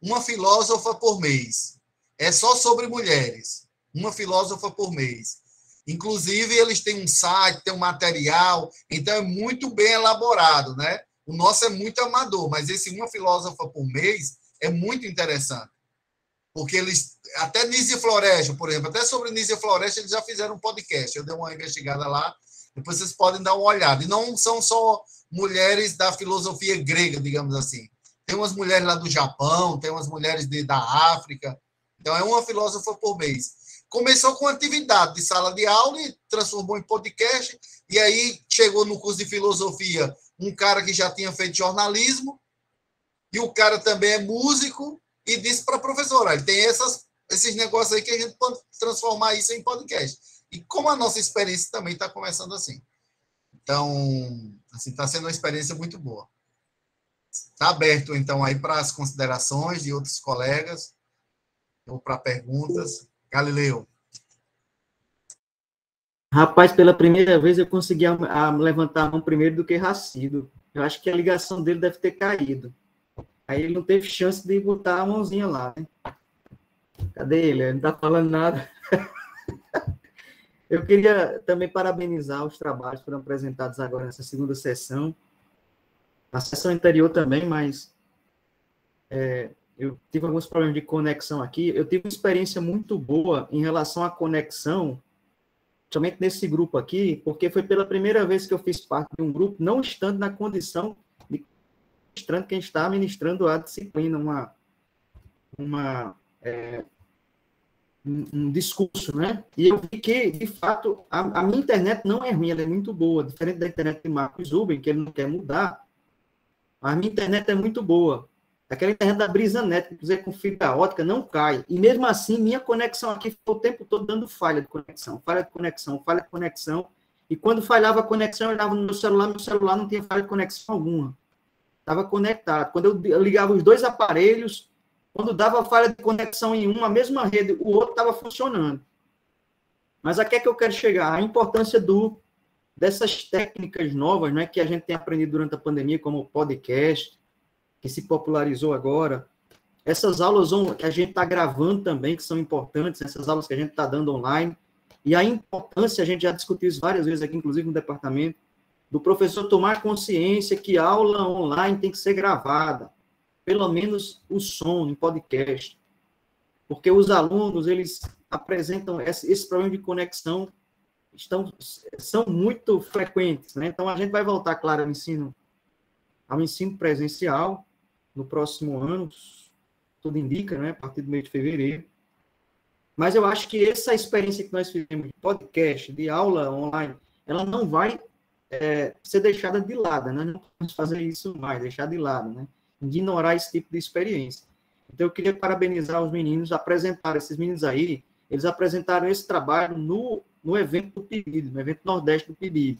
uma filósofa por mês. É só sobre mulheres, uma filósofa por mês. Inclusive, eles têm um site, tem um material, então é muito bem elaborado, né? O nosso é muito amador, mas esse uma filósofa por mês é muito interessante. Porque eles, até Nízia Floresta, por exemplo, até sobre Nízia Floresta, eles já fizeram um podcast. Eu dei uma investigada lá, depois vocês podem dar uma olhada. E não são só mulheres da filosofia grega, digamos assim. Tem umas mulheres lá do Japão, tem umas mulheres da África. Então, é uma filósofa por mês. Começou com atividade de sala de aula e transformou em podcast. E aí chegou no curso de filosofia um cara que já tinha feito jornalismo, e o cara também é músico, e disse para a professora, ele tem esses negócios aí que a gente pode transformar isso em podcast. E como a nossa experiência também está começando assim. Então, assim, está sendo uma experiência muito boa. Está aberto, então, aí para as considerações de outros colegas, ou para perguntas. Galileu. Rapaz, pela primeira vez eu consegui levantar a mão primeiro do que Racido. Eu acho que a ligação dele deve ter caído. Aí ele não teve chance de botar a mãozinha lá, né? Cadê ele? Ele não está falando nada. Eu queria também parabenizar os trabalhos que foram apresentados agora nessa segunda sessão. Na sessão anterior também, mas eu tive alguns problemas de conexão aqui. Eu tive uma experiência muito boa em relação à conexão, somente nesse grupo aqui, porque foi pela primeira vez que eu fiz parte de um grupo, não estando na condição de ministrando quem está ministrando a disciplina, um discurso, né? E eu vi que, de fato, a minha internet não é ruim, ela é muito boa, diferente da internet de Marcos Zuben, que ele não quer mudar, a minha internet é muito boa. Aquela internet da BrisaNet, que quiser com fibra ótica, não cai. E mesmo assim, minha conexão aqui ficou o tempo todo dando falha de conexão, falha de conexão, falha de conexão. E quando falhava a conexão, eu olhava no meu celular não tinha falha de conexão alguma. Estava conectado. Quando eu ligava os dois aparelhos, quando dava falha de conexão em uma mesma rede, o outro estava funcionando. Mas a que é que eu quero chegar? A importância dessas técnicas novas, né, que a gente tem aprendido durante a pandemia, como o podcast, que se popularizou agora. Essas aulas que a gente está gravando também, que são importantes, essas aulas que a gente está dando online. E a importância, a gente já discutiu isso várias vezes aqui, inclusive no departamento, do professor tomar consciência que a aula online tem que ser gravada, pelo menos o som em podcast, porque os alunos, eles apresentam esse problema de conexão, são muito frequentes, né? Então, a gente vai voltar, claro, ao ensino presencial no próximo ano, tudo indica, né? A partir do mês de fevereiro. Mas eu acho que essa experiência que nós fizemos de podcast, de aula online, ela não vai ser deixada de lado, né? Não podemos fazer isso mais, deixar de lado, né? Ignorar esse tipo de experiência. Então, eu queria parabenizar os meninos, apresentar esses meninos aí, eles apresentaram esse trabalho no evento do PIBID, no evento Nordeste do PIBID.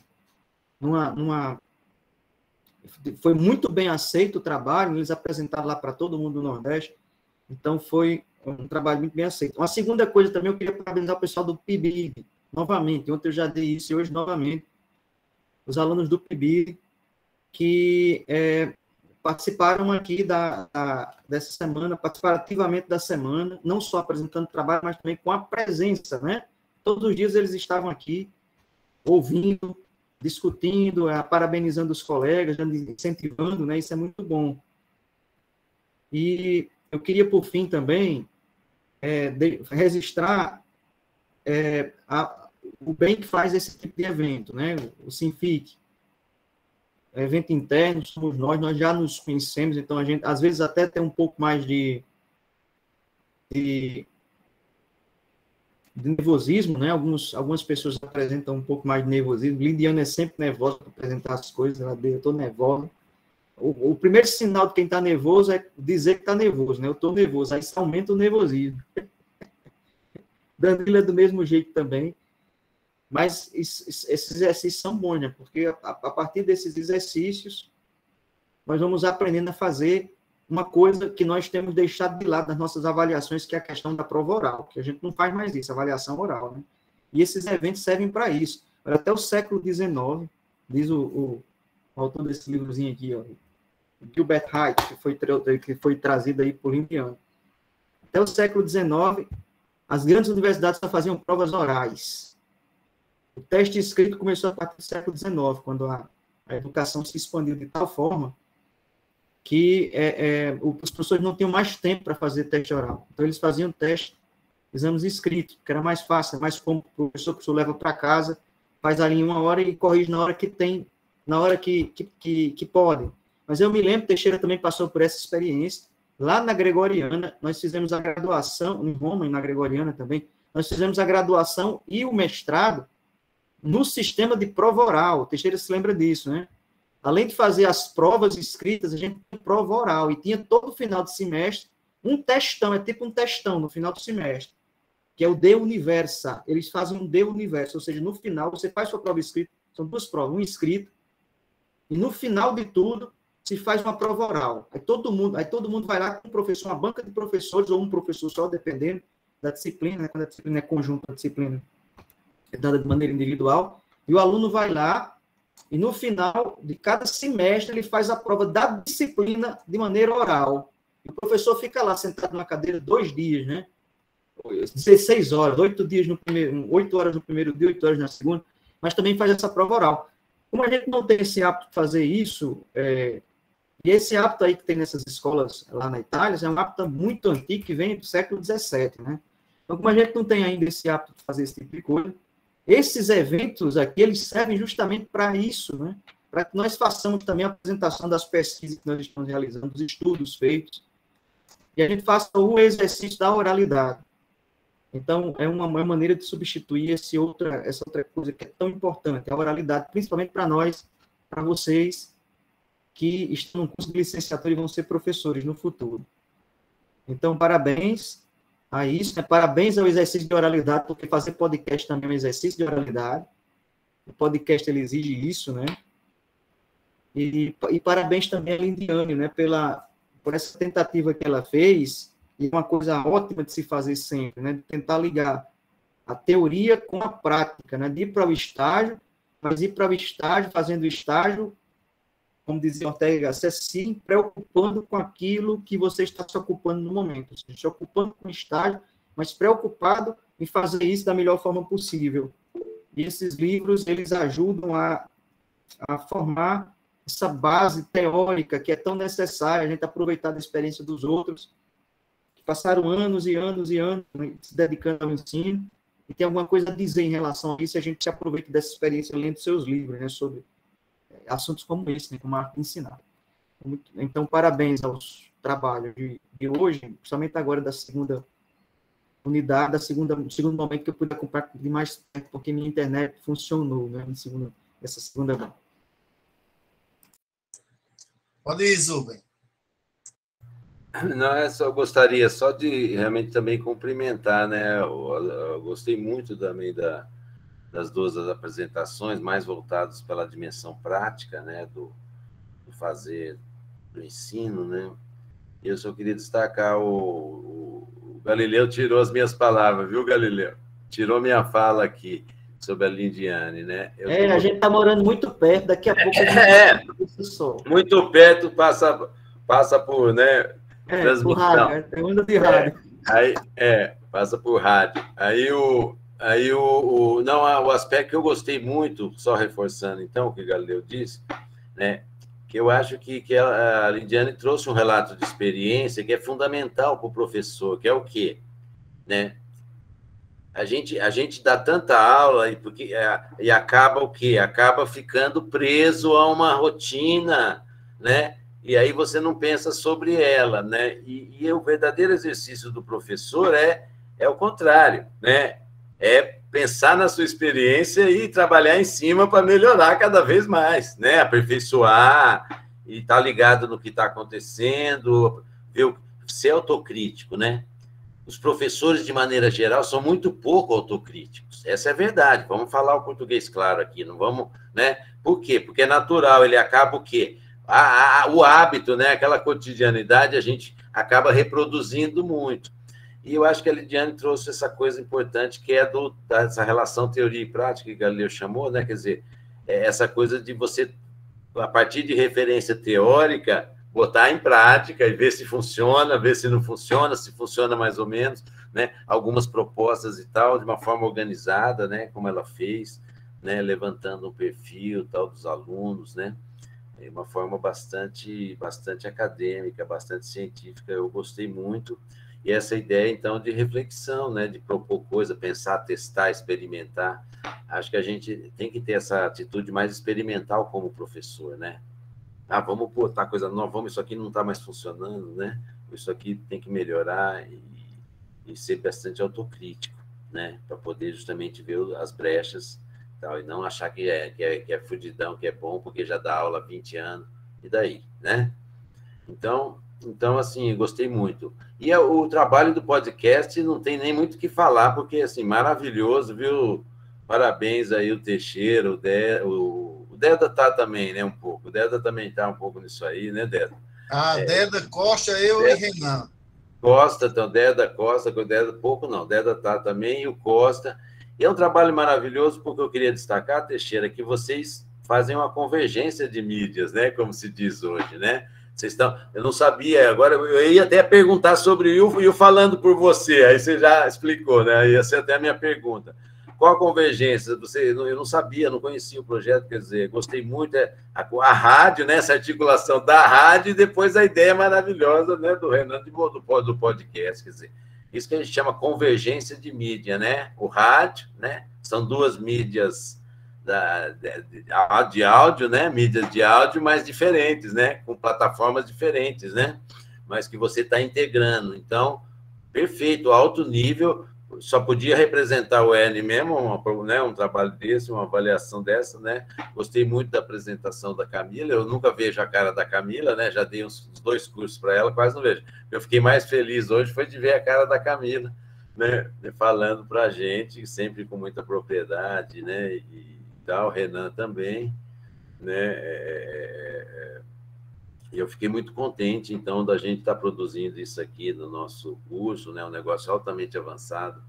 Foi muito bem aceito o trabalho, eles apresentaram lá para todo mundo do Nordeste, então foi um trabalho muito bem aceito. Uma segunda coisa também, eu queria parabenizar o pessoal do PIBID, novamente, ontem eu já dei isso e hoje novamente, os alunos do PIBID, que participaram aqui dessa semana, participaram ativamente da semana, não só apresentando trabalho, mas também com a presença, né? Todos os dias eles estavam aqui, ouvindo, discutindo, parabenizando os colegas, incentivando, né? Isso é muito bom. E eu queria, por fim, também, registrar o bem que faz esse tipo de evento, né? O Sinfic. Evento interno, somos nós já nos conhecemos, então a gente, às vezes, até tem um pouco mais de nervosismo, né? Algumas pessoas apresentam um pouco mais de nervosismo. Lidiana é sempre nervosa para apresentar as coisas, eu estou nervosa. O primeiro sinal de quem está nervoso é dizer que está nervoso, né? Eu estou nervoso, aí isso aumenta o nervosismo. Danilo é do mesmo jeito também. Mas esses exercícios são bons, né? Porque a partir desses exercícios, nós vamos aprendendo a fazer uma coisa que nós temos deixado de lado nas nossas avaliações, que é a questão da prova oral, que a gente não faz mais isso, avaliação oral, né? E esses eventos servem para isso. Até o século XIX, diz o autor desse livrozinho aqui, ó, Gilbert Wright, que foi trazido aí por Indiana. Até o século XIX, as grandes universidades só faziam provas orais. O teste escrito começou a partir do século XIX, quando a educação se expandiu de tal forma que os professores não tinham mais tempo para fazer teste oral. Então, eles faziam teste, exames escritos, que era mais fácil, mais como o professor leva para casa, faz ali em 1 hora e corrige na hora que tem, na hora que pode. Mas eu me lembro, Teixeira também passou por essa experiência. Lá na Gregoriana, nós fizemos a graduação, em Roma e na Gregoriana também, nós fizemos a graduação e o mestrado no sistema de prova oral. O Teixeira se lembra disso, né? Além de fazer as provas escritas, a gente tinha prova oral, e tinha todo final de semestre um testão, é tipo um testão no final do semestre, que é o De Universa. Eles fazem um De Universa, ou seja, no final você faz sua prova escrita, são 2 provas, uma escrita, e no final de tudo se faz uma prova oral. Aí todo mundo vai lá com um professor, uma banca de professores, ou um professor só, dependendo da disciplina, né? Quando a disciplina é conjunta, a disciplina é dada de maneira individual, e o aluno vai lá, e no final de cada semestre ele faz a prova da disciplina de maneira oral. E o professor fica lá sentado na cadeira 2 dias, né? 16 horas, 8 dias no primeiro, 8 horas no primeiro dia, 8 horas na segunda, mas também faz essa prova oral. Como a gente não tem esse hábito de fazer isso, e esse hábito aí que tem nessas escolas lá na Itália, é um hábito muito antigo que vem do século XVII, né? Então, como a gente não tem ainda esse hábito de fazer esse tipo de coisa, esses eventos aqui, eles servem justamente para isso, né? Para que nós façamos também a apresentação das pesquisas que nós estamos realizando, dos estudos feitos, e a gente faça o exercício da oralidade. Então, é uma maneira de substituir essa outra coisa que é tão importante, a oralidade, principalmente para nós, para vocês, que estão no curso de licenciatura e vão ser professores no futuro. Então, parabéns a isso, né? Parabéns ao exercício de oralidade, porque fazer podcast também é um exercício de oralidade. O podcast, ele exige isso, né? E parabéns também a Lindiane, né? Por essa tentativa que ela fez, e uma coisa ótima de se fazer sempre, né? De tentar ligar a teoria com a prática, né? De ir para o estágio, mas ir para o estágio, fazendo o estágio, como dizia Ortega, se preocupando com aquilo que você está se ocupando no momento, ou seja, se ocupando com o estágio, mas preocupado em fazer isso da melhor forma possível. E esses livros, eles ajudam a formar essa base teórica que é tão necessária, a gente aproveitar da experiência dos outros, que passaram anos e anos e anos, né, se dedicando ao ensino, e tem alguma coisa a dizer em relação a isso, a gente se aproveita dessa experiência lendo seus livros, né, sobre assuntos como esse, né, como a arte ensinar. Então, parabéns aos trabalhos de hoje, principalmente agora da segunda unidade, do segundo momento que eu pude acompanhar de mais perto, porque minha internet funcionou, né, essa segunda mão. Pode ir, Zubem. Não, eu gostaria só de realmente também cumprimentar, né? Eu gostei muito também das duas apresentações, mais voltadas pela dimensão prática, né? Do fazer do ensino, né? E eu só queria destacar o Galileu tirou as minhas palavras, viu, Galileu? Tirou minha fala aqui sobre a Lindiane, né? A gente está morando muito perto, daqui a pouco a gente muito perto, passa por, né? Por rádio, tem onda de rádio. Passa por rádio. Não, o aspecto que eu gostei muito, só reforçando então o que o Galileu disse, né? Que eu acho que a Lindiane trouxe um relato de experiência que é fundamental para o professor, que é o quê? Né? A gente dá tanta aula e acaba o quê? Acaba ficando preso a uma rotina, né? E aí você não pensa sobre ela, né? E o verdadeiro exercício do professor é o contrário, né? É pensar na sua experiência e trabalhar em cima para melhorar cada vez mais, né? Aperfeiçoar e estar ligado no que está acontecendo, ser autocrítico, né? Os professores, de maneira geral, são muito pouco autocríticos. Essa é a verdade. Vamos falar o português claro aqui, não vamos, né? Por quê? Porque é natural, ele acaba o quê? O hábito, né? Aquela cotidianidade, a gente acaba reproduzindo muito. E eu acho que a Lidiane trouxe essa coisa importante, que é dessa relação teoria e prática, que Galileu chamou, né? Quer dizer, essa coisa de você, a partir de referência teórica, botar em prática e ver se funciona, ver se não funciona, se funciona mais ou menos, né? Algumas propostas e tal, de uma forma organizada, né? Como ela fez, né? Levantando um perfil tal dos alunos, né? De uma forma bastante acadêmica, bastante científica. Eu gostei muito. E essa ideia, então, de reflexão, né? De propor coisa, pensar, testar, experimentar. Acho que a gente tem que ter essa atitude mais experimental como professor, né? Vamos botar coisa nova, isso aqui não está mais funcionando, né? Isso aqui tem que melhorar e ser bastante autocrítico, né? Para poder justamente ver as brechas tal, e não achar que é fudidão, que é bom, porque já dá aula há 20 anos, e daí, né? Então assim, gostei muito. E o trabalho do podcast não tem nem muito o que falar, porque, assim, maravilhoso, viu? Parabéns aí o Teixeira, o Deda tá também, né, um pouco. O Deda também tá um pouco nisso aí, né, Deda? Deda, Costa, eu e Renan. Costa, então, Deda, Costa, o Deda, pouco não. Deda tá também e o Costa. E é um trabalho maravilhoso, porque eu queria destacar, Teixeira, que vocês fazem uma convergência de mídias, né, como se diz hoje, né? Eu não sabia, agora eu ia até perguntar sobre o Will falando por você, aí você já explicou, né? Ia ser até a minha pergunta. Qual a convergência? Eu não sabia, não conhecia o projeto, quer dizer, gostei muito, a rádio, né? Essa articulação da rádio e depois a ideia maravilhosa, né, do Renan do podcast, quer dizer, isso que a gente chama convergência de mídia, né? O rádio, né? São duas mídias de áudio, né? Mídias de áudio, mas diferentes, né? Com plataformas diferentes, né? Mas que você está integrando. Então, perfeito, alto nível. Só podia representar o N mesmo, um trabalho desse, uma avaliação dessa, né? Gostei muito da apresentação da Camila. Eu nunca vejo a cara da Camila, né? Já dei uns 2 cursos para ela, quase não vejo. Eu fiquei mais feliz hoje foi de ver a cara da Camila, né? Falando para a gente, sempre com muita propriedade, né? E tal, Renan também, né? Eu fiquei muito contente, então, da gente estar produzindo isso aqui no nosso curso, né? Um negócio altamente avançado,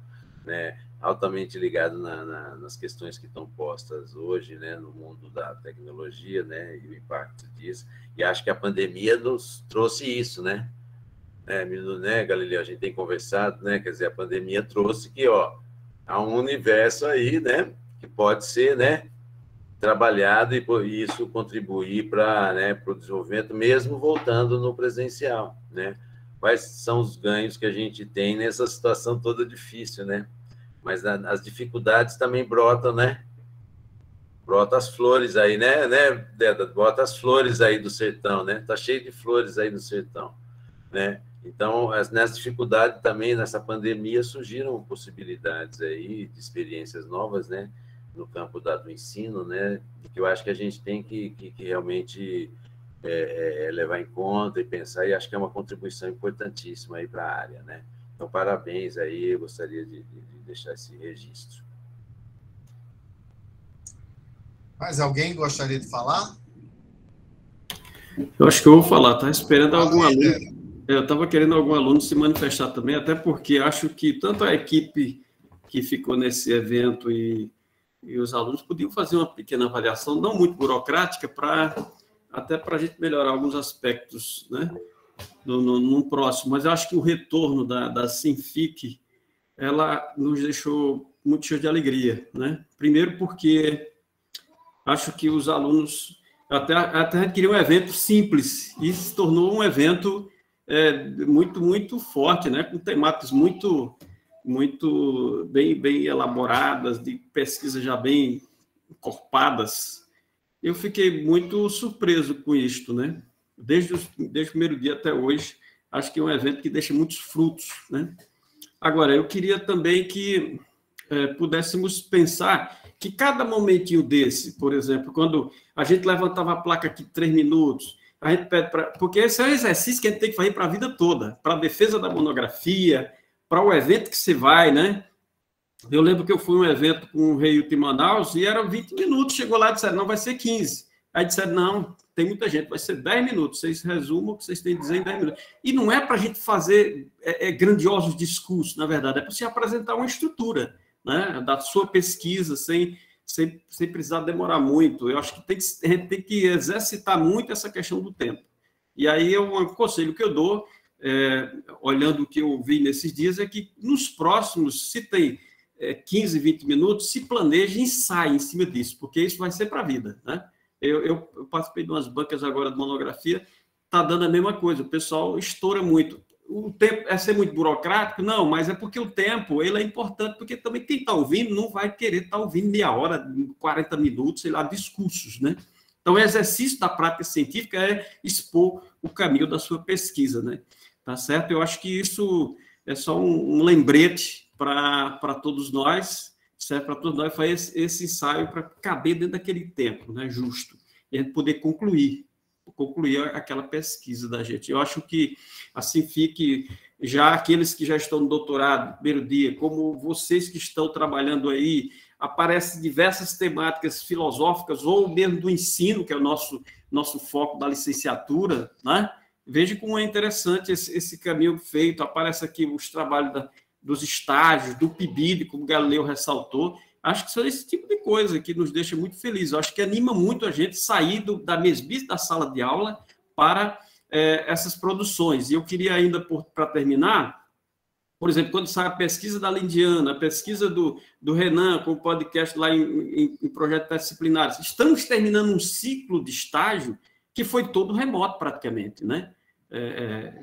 né? Altamente ligado nas questões que estão postas hoje, né? No mundo da tecnologia, né? E o impacto disso. E acho que a pandemia nos trouxe isso, né? Né, Galileu? A gente tem conversado, né? Quer dizer, a pandemia trouxe que, há um universo aí, né? Que pode ser, né? Trabalhado e isso contribuir para, né, o desenvolvimento, mesmo voltando no presencial, né? Quais são os ganhos que a gente tem nessa situação toda difícil, né? Mas as dificuldades também brotam, né? Brota as flores aí, né, Deda? Brota as flores aí do sertão, né? Tá cheio de flores aí no sertão, né? Então, nessa dificuldade também, nessa pandemia, surgiram possibilidades aí de experiências novas, né? No campo do ensino, né? Que eu acho que a gente tem que realmente levar em conta e pensar, e acho que é uma contribuição importantíssima aí para a área, né? Então, parabéns aí, eu gostaria de deixar esse registro. Mais alguém gostaria de falar? Eu acho que eu vou falar, tá esperando algum aluno. Eu estava querendo algum aluno se manifestar também, até porque acho que tanto a equipe que ficou nesse evento e os alunos podiam fazer uma pequena avaliação, não muito burocrática, até para a gente melhorar alguns aspectos, né, no próximo. Mas eu acho que o retorno da Sinfic, ela nos deixou muito cheio de alegria, né? Primeiro porque acho que os alunos até queriam um evento simples e se tornou um evento muito, muito forte, né? Com temáticas muito bem elaboradas, de pesquisas já bem encorpadas. Eu fiquei muito surpreso com isto, né? Desde o primeiro dia até hoje, acho que é um evento que deixa muitos frutos, né? Agora, eu queria também que pudéssemos pensar que cada momentinho desse, por exemplo, quando a gente levantava a placa aqui 3 minutos, a gente pede porque esse é um exercício que a gente tem que fazer para a vida toda, para a defesa da monografia, para o evento que você vai, né? Eu lembro que eu fui a um evento com o Rei de Manaus e eram 20 minutos, chegou lá e disseram, não, vai ser 15. Aí disseram, não, tem muita gente, vai ser 10 minutos, vocês resumam o que vocês têm a dizer em 10 minutos. E não é para a gente fazer grandiosos discursos, na verdade, é para você apresentar uma estrutura, né, da sua pesquisa, sem precisar demorar muito. Eu acho que a gente tem que exercitar muito essa questão do tempo. E aí, um conselho que eu dou, olhando o que eu vi nesses dias, é que nos próximos, se tem 15, 20 minutos, se planeje e ensaie em cima disso, porque isso vai ser para a vida, né? Eu participei de umas bancas agora de monografia, está dando a mesma coisa, o pessoal estoura muito. O tempo é ser muito burocrático? Não, mas é porque o tempo ele é importante, porque também quem está ouvindo não vai querer estar ouvindo meia hora, 40 minutos, sei lá, discursos, né? Então, o exercício da prática científica é expor o caminho da sua pesquisa, né? Tá certo? Eu acho que isso é só um lembrete para todos nós, serve para todos nós fazer esse ensaio para caber dentro daquele tempo, né, justo, e a gente poder concluir aquela pesquisa da gente. Eu acho que, assim, fique já aqueles que já estão no doutorado, primeiro dia, como vocês que estão trabalhando aí, aparecem diversas temáticas filosóficas ou mesmo do ensino, que é o nosso foco da licenciatura, né? Veja como é interessante esse caminho feito, aparece aqui os trabalhos dos estágios, do PIBID, como o Galileu ressaltou. Acho que são esse tipo de coisa que nos deixa muito felizes. Acho que anima muito a gente sair da mesmice da sala de aula para essas produções. E eu queria ainda, para terminar, por exemplo, quando sai a pesquisa da Lindiana, a pesquisa do Renan, com o podcast lá em projetos disciplinares, estamos terminando um ciclo de estágio que foi todo remoto praticamente, né?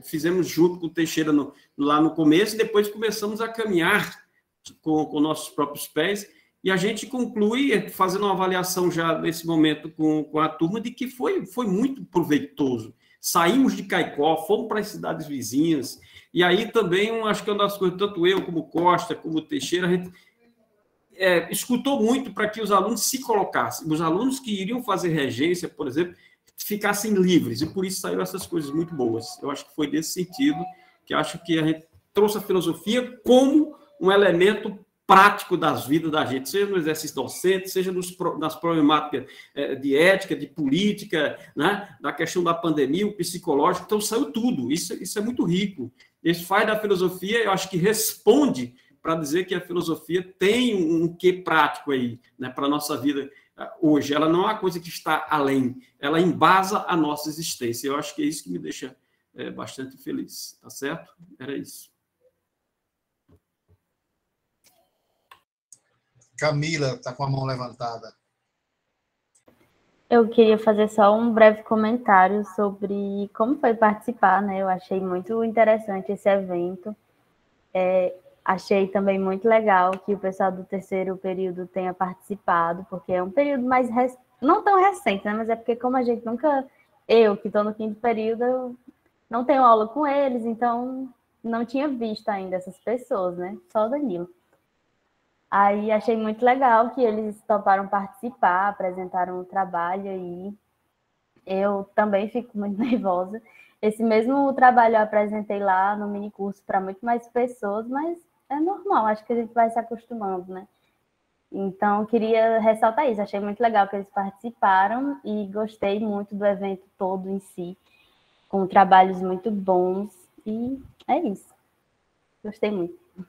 Fizemos junto com o Teixeira lá no começo e depois começamos a caminhar com nossos próprios pés e a gente conclui fazendo uma avaliação já nesse momento com a turma de que foi muito proveitoso. Saímos de Caicó, fomos para as cidades vizinhas e aí também acho que uma das coisas, tanto eu como Costa, como o Teixeira, a gente escutou muito para que os alunos se colocassem. Os alunos que iriam fazer regência, por exemplo, ficassem livres, e por isso saíram essas coisas muito boas. Eu acho que foi nesse sentido que acho que a gente trouxe a filosofia como um elemento prático das vidas da gente, seja no exercício docente, seja nas problemáticas de ética, de política, né, da questão da pandemia, o psicológico, então saiu tudo, isso é muito rico. Isso faz da filosofia, eu acho que responde para dizer que a filosofia tem um quê prático aí, né, para a nossa vida hoje. Ela não é uma coisa que está além, ela embasa a nossa existência. Eu acho que é isso que me deixa bastante feliz, tá certo? Era isso. Camila está com a mão levantada. Eu queria fazer só um breve comentário sobre como foi participar, né? Eu achei muito interessante esse evento. Achei também muito legal que o pessoal do terceiro período tenha participado, porque é um período mais não tão recente, né? Mas é porque como a gente eu que estou no quinto período, eu não tenho aula com eles, então não tinha visto ainda essas pessoas, né? Só o Danilo. Aí achei muito legal que eles toparam participar, apresentaram o trabalho aí. eu também fico muito nervosa. Esse mesmo trabalho eu apresentei lá no minicurso para muito mais pessoas, mas é normal, acho que a gente vai se acostumando, né? Então, queria ressaltar isso. Achei muito legal que eles participaram e gostei muito do evento todo em si, com trabalhos muito bons. E é isso. Gostei muito. Não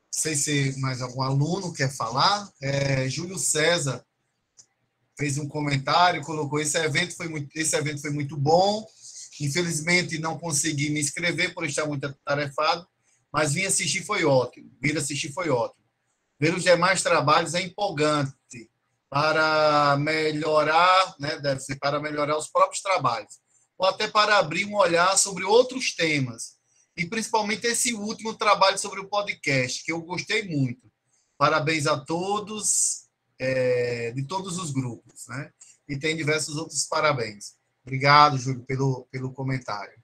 sei se mais algum aluno quer falar. Júlio César fez um comentário, colocou: esse evento foi muito bom. Infelizmente, não consegui me inscrever por estar muito atarefado, mas vir assistir foi ótimo. Ver os demais trabalhos é empolgante para melhorar, né? Deve ser para melhorar os próprios trabalhos, ou até para abrir um olhar sobre outros temas. E principalmente esse último trabalho sobre o podcast, que eu gostei muito. Parabéns a todos, de todos os grupos, né? E tem diversos outros parabéns. Obrigado, Júlio, pelo comentário.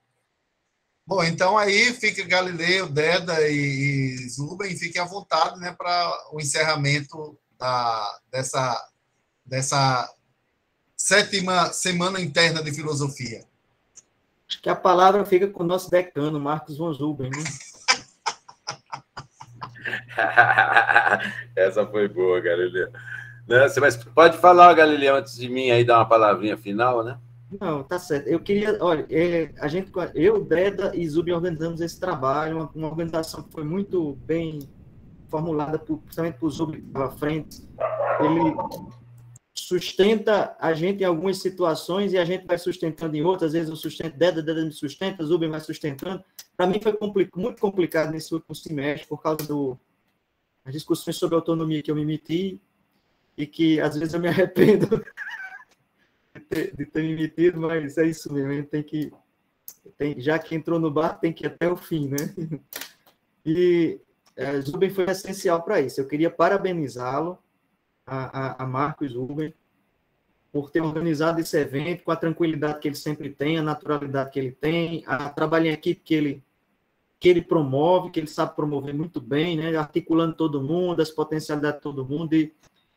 Bom, então aí fica Galileu, Deda e Zuben, fiquem à vontade, né, para o encerramento dessa 7ª Semana Interna de Filosofia. Acho que a palavra fica com o nosso decano, Marcos von Zuben, né? Essa foi boa, Galileu. Mas pode falar, Galileu, antes de mim, aí dar uma palavrinha final, né? Não, tá certo. Eu queria, olha, eu, Deda e Zuben organizamos esse trabalho, uma organização que foi muito bem formulada, principalmente por Zuben, que estava à frente. Ele sustenta a gente em algumas situações e a gente vai sustentando em outras. Às vezes eu sustento, Deda me sustenta, Zuben vai sustentando. Para mim foi muito complicado nesse último semestre, por causa das discussões sobre autonomia que eu me meti e que às vezes eu me arrependo de ter me metido, mas é isso mesmo, a gente já que entrou no bar, tem que ir até o fim, né? E Zuben foi essencial para isso. Eu queria parabenizá-lo, a Marcos Zuben, por ter organizado esse evento com a tranquilidade que ele sempre tem, a naturalidade que ele tem, a trabalho em equipe que ele promove, que ele sabe promover muito bem, né? Articulando todo mundo, as potencialidades de todo mundo e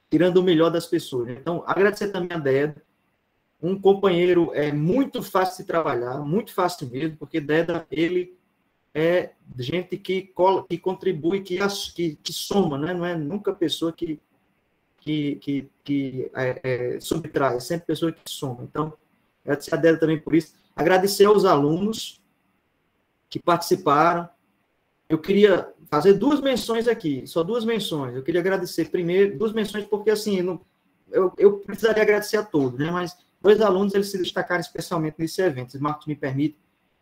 tirando o melhor das pessoas. Então, agradecer também a Deda, um companheiro muito fácil de trabalhar, muito fácil mesmo, porque Deda, ele é gente que contribui, que soma, né? Não é nunca pessoa que subtrai, é sempre pessoa que soma. Então, agradecer a Deda também por isso. Agradecer aos alunos que participaram. Eu queria fazer 2 menções aqui, só 2 menções. Eu queria agradecer primeiro, 2 menções, porque assim, eu precisaria agradecer a todos, né? Mas 2 alunos, eles se destacaram especialmente nesse evento. Se Marcos me permite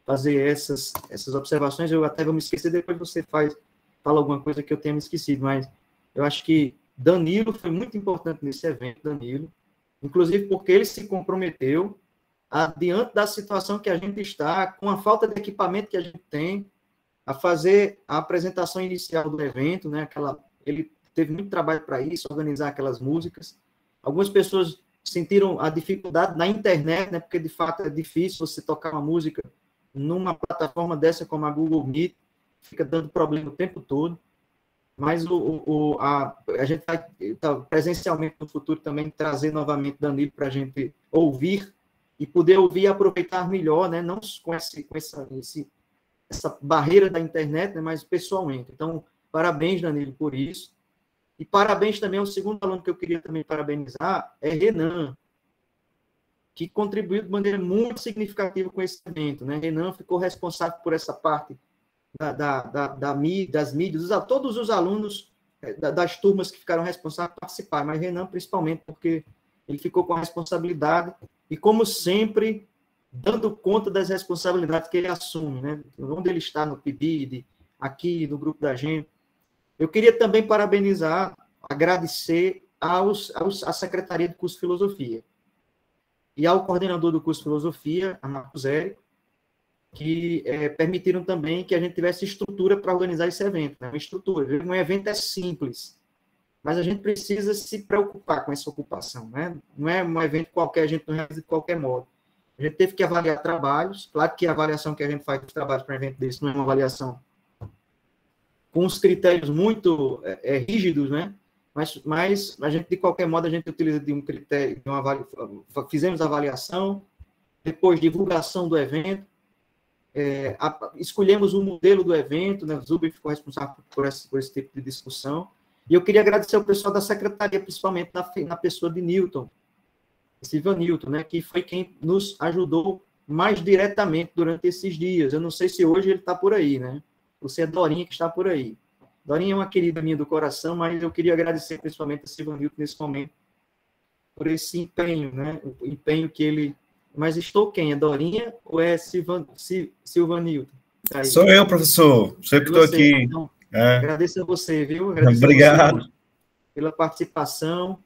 fazer essas observações, eu até vou me esquecer, depois você fala alguma coisa que eu tenha me esquecido, mas eu acho que Danilo foi muito importante nesse evento, Danilo, inclusive porque ele se comprometeu diante da situação que a gente está, com a falta de equipamento que a gente tem, a fazer a apresentação inicial do evento, né? Ele teve muito trabalho para isso, organizar aquelas músicas. Algumas pessoas sentiram a dificuldade na internet, né? Porque de fato é difícil você tocar uma música numa plataforma dessa como a Google Meet, fica dando problema o tempo todo. Mas a gente vai presencialmente no futuro também trazer novamente Danilo para a gente ouvir e poder ouvir e aproveitar melhor, né? Não com essa barreira da internet, né? Mas pessoalmente. Então, parabéns, Danilo, por isso. E parabéns também ao segundo aluno que eu queria também parabenizar, é Renan, que contribuiu de maneira muito significativa com esse evento, né? Renan ficou responsável por essa parte das mídias, todos os alunos das turmas que ficaram responsáveis por participar, mas Renan principalmente, porque ele ficou com a responsabilidade e, como sempre, dando conta das responsabilidades que ele assume, né? Onde ele está no PIBID, aqui no grupo da gente. Eu queria também parabenizar, agradecer à Secretaria do Curso de Filosofia e ao coordenador do curso de Filosofia, a Marcos Érico, que permitiram também que a gente tivesse estrutura para organizar esse evento, né? Uma estrutura. Um evento é simples, mas a gente precisa se preocupar com essa ocupação, né? Não é um evento qualquer, a gente não realiza de qualquer modo. A gente teve que avaliar trabalhos, claro que a avaliação que a gente faz dos trabalhos para um evento desse não é uma avaliação com os critérios muito rígidos, né? mas a gente, de qualquer modo, a gente utiliza de um critério, fizemos avaliação, depois divulgação do evento, escolhemos o modelo do evento, né? O Zuber ficou responsável por esse tipo de discussão, e eu queria agradecer ao pessoal da secretaria, principalmente na pessoa de Newton, Silvio Newton, né? Que foi quem nos ajudou mais diretamente durante esses dias. Eu não sei se hoje ele está por aí, né? Você é Dorinha que está por aí. Dorinha é uma querida minha do coração, mas eu queria agradecer principalmente a Silvio Newton nesse momento por esse empenho, né? O empenho que ele... Mas estou quem? É Dorinha ou é Silvio Newton? Tá, sou eu, professor. Sou eu que estou aqui. Então, agradeço a você, viu? Agradeço Obrigado. Você pela participação.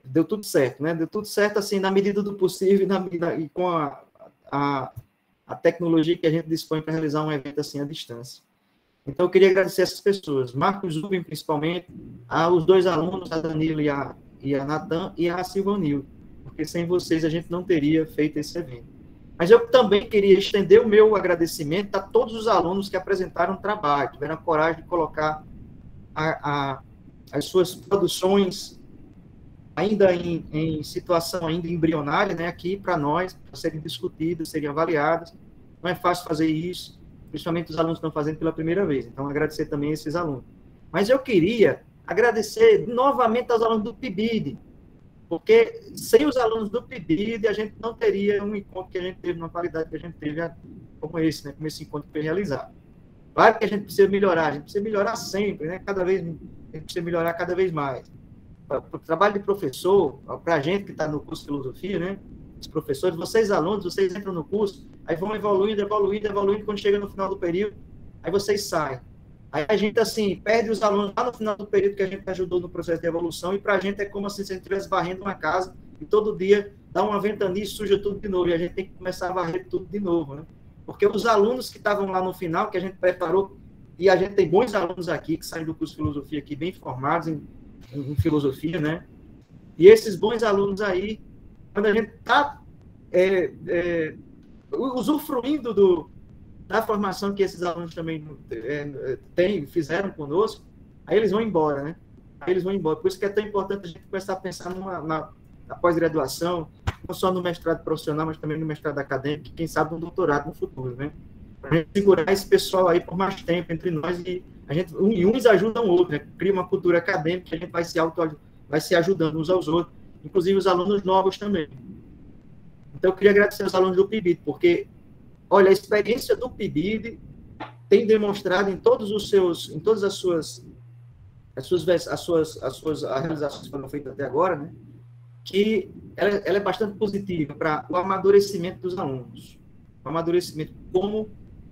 Deu tudo certo, né? Deu tudo certo, assim, na medida do possível e com a tecnologia que a gente dispõe para realizar um evento assim à distância. Então, eu queria agradecer essas pessoas, Marcos Zubin, principalmente, aos 2 alunos, a Danilo e a Natan, e a Silvio Newton, porque sem vocês a gente não teria feito esse evento. Mas eu também queria estender o meu agradecimento a todos os alunos que apresentaram trabalho, tiveram a coragem de colocar as suas produções ainda em situação ainda embrionária, né, aqui para nós, para serem discutidas, serem avaliadas. Não é fácil fazer isso, principalmente os alunos que estão fazendo pela primeira vez. Então, agradecer também a esses alunos. Mas eu queria agradecer novamente aos alunos do PIBID, porque sem os alunos do PIBID, a gente não teria um encontro que a gente teve, na qualidade que a gente teve como esse, né, como esse encontro que foi realizado. Claro que a gente precisa melhorar, a gente precisa melhorar sempre, né, a gente precisa melhorar cada vez mais. O trabalho de professor, para a gente que está no curso de filosofia, né, os professores, vocês alunos, vocês entram no curso, aí vão evoluindo, quando chega no final do período, aí vocês saem. Aí a gente, assim, perde os alunos lá no final do período que a gente ajudou no processo de evolução, e para a gente é como assim, se a gente estivesse varrendo uma casa, e todo dia dá uma ventania e suja tudo de novo, e a gente tem que começar a varrer tudo de novo, né? Porque os alunos que estavam lá no final, que a gente preparou, e a gente tem bons alunos aqui, que saem do curso de filosofia aqui, bem formados em filosofia, né? E esses bons alunos aí, quando a gente está usufruindo da formação que esses alunos também fizeram conosco, aí eles vão embora, né? Aí eles vão embora. Por isso que é tão importante a gente começar a pensar na pós-graduação, não só no mestrado profissional, mas também no mestrado acadêmico, e quem sabe no doutorado no futuro, né? Para a gente segurar esse pessoal aí por mais tempo entre nós, e uns ajudam o outro, né? Cria uma cultura acadêmica que a gente vai se ajudando uns aos outros, inclusive os alunos novos também. Então, eu queria agradecer aos alunos do PIBID, porque, olha, a experiência do PIBID tem demonstrado em todas as realizações que foram feitas até agora, né, que ela é bastante positiva para o amadurecimento dos alunos. O amadurecimento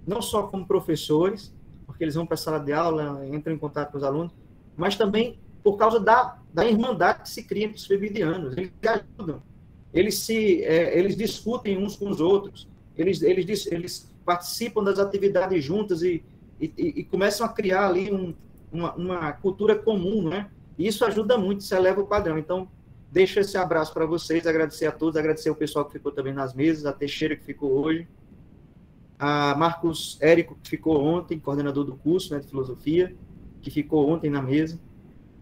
não só como professores, porque eles vão para a sala de aula, entram em contato com os alunos, mas também por causa da irmandade que se cria entre os PIBIdianos. Eles ajudam, eles discutem uns com os outros, eles participam das atividades juntas e começam a criar ali uma cultura comum, né? E isso ajuda muito, isso eleva o padrão. Então, deixo esse abraço para vocês, agradecer a todos, agradecer o pessoal que ficou também nas mesas, a Teixeira que ficou hoje, a Marcos Érico, que ficou ontem, coordenador do curso, né, de filosofia, que ficou ontem na mesa.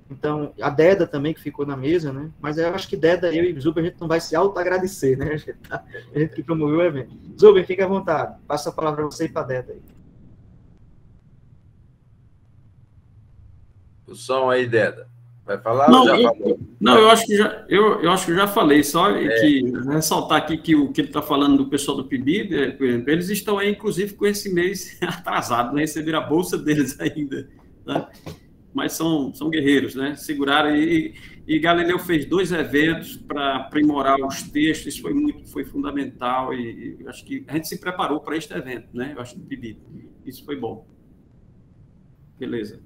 Então, a Deda também, que ficou na mesa, né? Mas eu acho que Deda, eu e Zuber, a gente não vai se auto-agradecer, né? A gente que promoveu o evento. Zuber, fique à vontade. Passa a palavra para você e para a Deda aí. O som aí, Deda. Vai falar? Não, ou já falou? Não, eu acho que já falei, só que ressaltar aqui que o que ele está falando do pessoal do PIBID, por exemplo, eles estão aí, inclusive, com esse mês atrasado, não receberam a bolsa deles ainda, tá? Mas são guerreiros, né? Seguraram, e Galileu fez 2 eventos para aprimorar os textos, isso foi fundamental, e acho que a gente se preparou para este evento, né? Eu acho que o PIBID, isso foi bom. Beleza.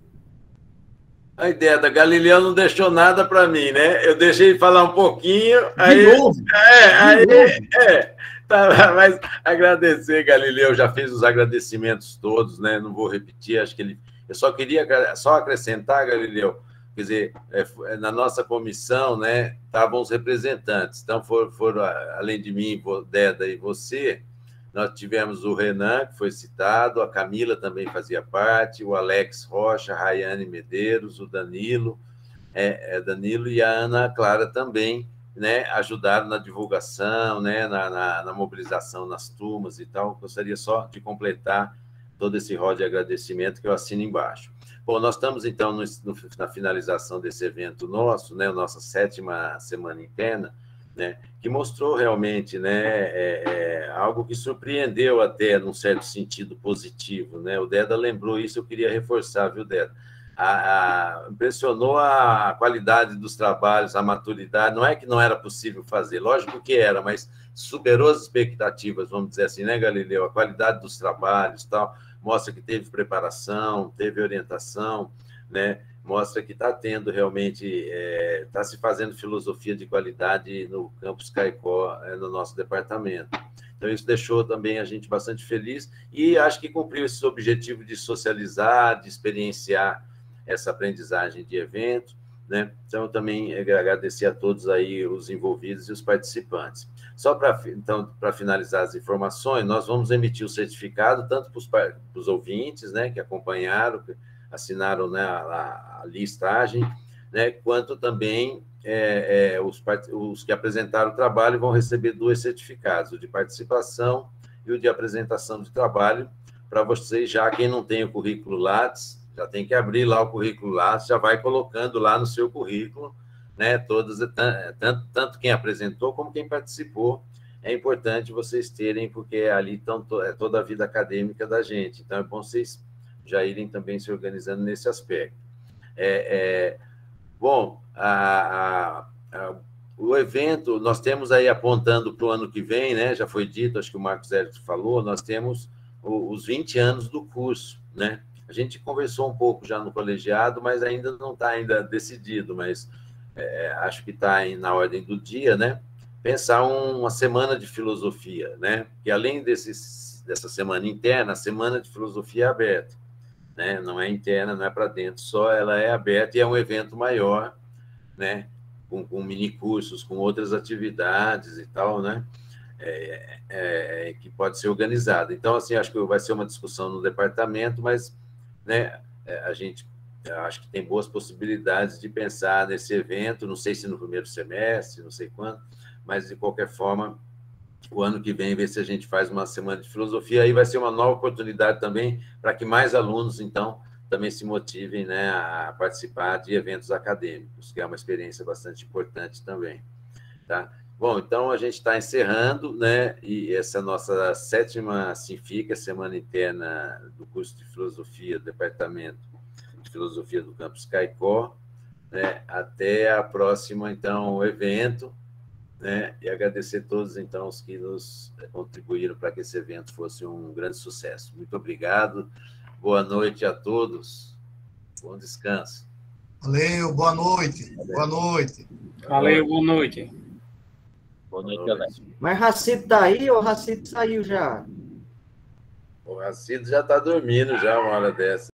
A ideia da Galileu não deixou nada para mim, né? Eu deixei falar um pouquinho. De novo? Tá, mas agradecer, Galileu, já fez os agradecimentos todos, né? Não vou repetir, acho que eu só queria acrescentar, Galileu, quer dizer, na nossa comissão, né, estavam os representantes, então foram além de mim, Deda e você, nós tivemos o Renan, que foi citado, a Camila também fazia parte, o Alex Rocha, a Rayane Medeiros, o Danilo, Danilo e a Ana Clara também, né, ajudaram na divulgação, né, na mobilização nas turmas e tal. Gostaria só de completar todo esse rol de agradecimento que eu assino embaixo. Bom, nós estamos, então, na finalização desse evento nosso, né, nossa 7ª semana interna, né, que mostrou realmente, né, algo que surpreendeu até, num certo sentido positivo, né? O Deda lembrou isso, eu queria reforçar, viu, Deda? Impressionou a qualidade dos trabalhos, a maturidade. Não é que não era possível fazer, lógico que era, mas superou as expectativas, vamos dizer assim, né, Galileu? A qualidade dos trabalhos, tal, mostra que teve preparação, teve orientação, né? Mostra que está tendo realmente, está se fazendo filosofia de qualidade no campus Caicó, no nosso departamento. Então, isso deixou também a gente bastante feliz e acho que cumpriu esse objetivo de socializar, de experienciar essa aprendizagem de evento, né? Então, também agradecer a todos aí os envolvidos e os participantes. Só para finalizar as informações, nós vamos emitir o certificado tanto para os ouvintes, né, que acompanharam, que assinaram, né, a listagem, né, quanto também os que apresentaram o trabalho vão receber 2 certificados, o de participação e o de apresentação de trabalho, para vocês, já quem não tem o currículo Lattes, já tem que abrir lá o currículo Lattes, já vai colocando lá no seu currículo, né, todos, tanto quem apresentou como quem participou. É importante vocês terem, porque ali estão toda a vida acadêmica da gente, então é bom vocês já irem também se organizando nesse aspecto. Bom, o evento, nós temos aí apontando para o ano que vem, né, já foi dito, acho que o Marcos Hérito falou, nós temos os 20 anos do curso, né? A gente conversou um pouco já no colegiado, mas ainda não está decidido, mas acho que está na ordem do dia, né? Pensar uma semana de filosofia, né? Que além dessa semana interna, a semana de filosofia é aberta, né? Não é interna, não é para dentro só, ela é aberta e é um evento maior, né? Com minicursos, com outras atividades e tal, né? Que pode ser organizada. Então, assim, acho que vai ser uma discussão no departamento, mas, né, a gente acho que tem boas possibilidades de pensar nesse evento, não sei se no primeiro semestre, não sei quando, mas, de qualquer forma, o ano que vem, ver se a gente faz uma semana de filosofia, aí vai ser uma nova oportunidade também para que mais alunos, então, também se motivem, né, a participar de eventos acadêmicos, que é uma experiência bastante importante também, tá? Bom, então a gente está encerrando, né, e essa nossa 7ª Sinfica, Semana Interna do curso de Filosofia, do Departamento de Filosofia do Campus Caicó, né, até a próxima, então, evento, né, e agradecer a todos, então, os que nos contribuíram para que esse evento fosse um grande sucesso. Muito obrigado, boa noite a todos, bom descanso. Valeu, boa noite. Boa noite. Valeu, boa noite. Boa noite, galera. Mas Racido está aí ou Racido saiu já? O Racido já está dormindo já uma hora dessa.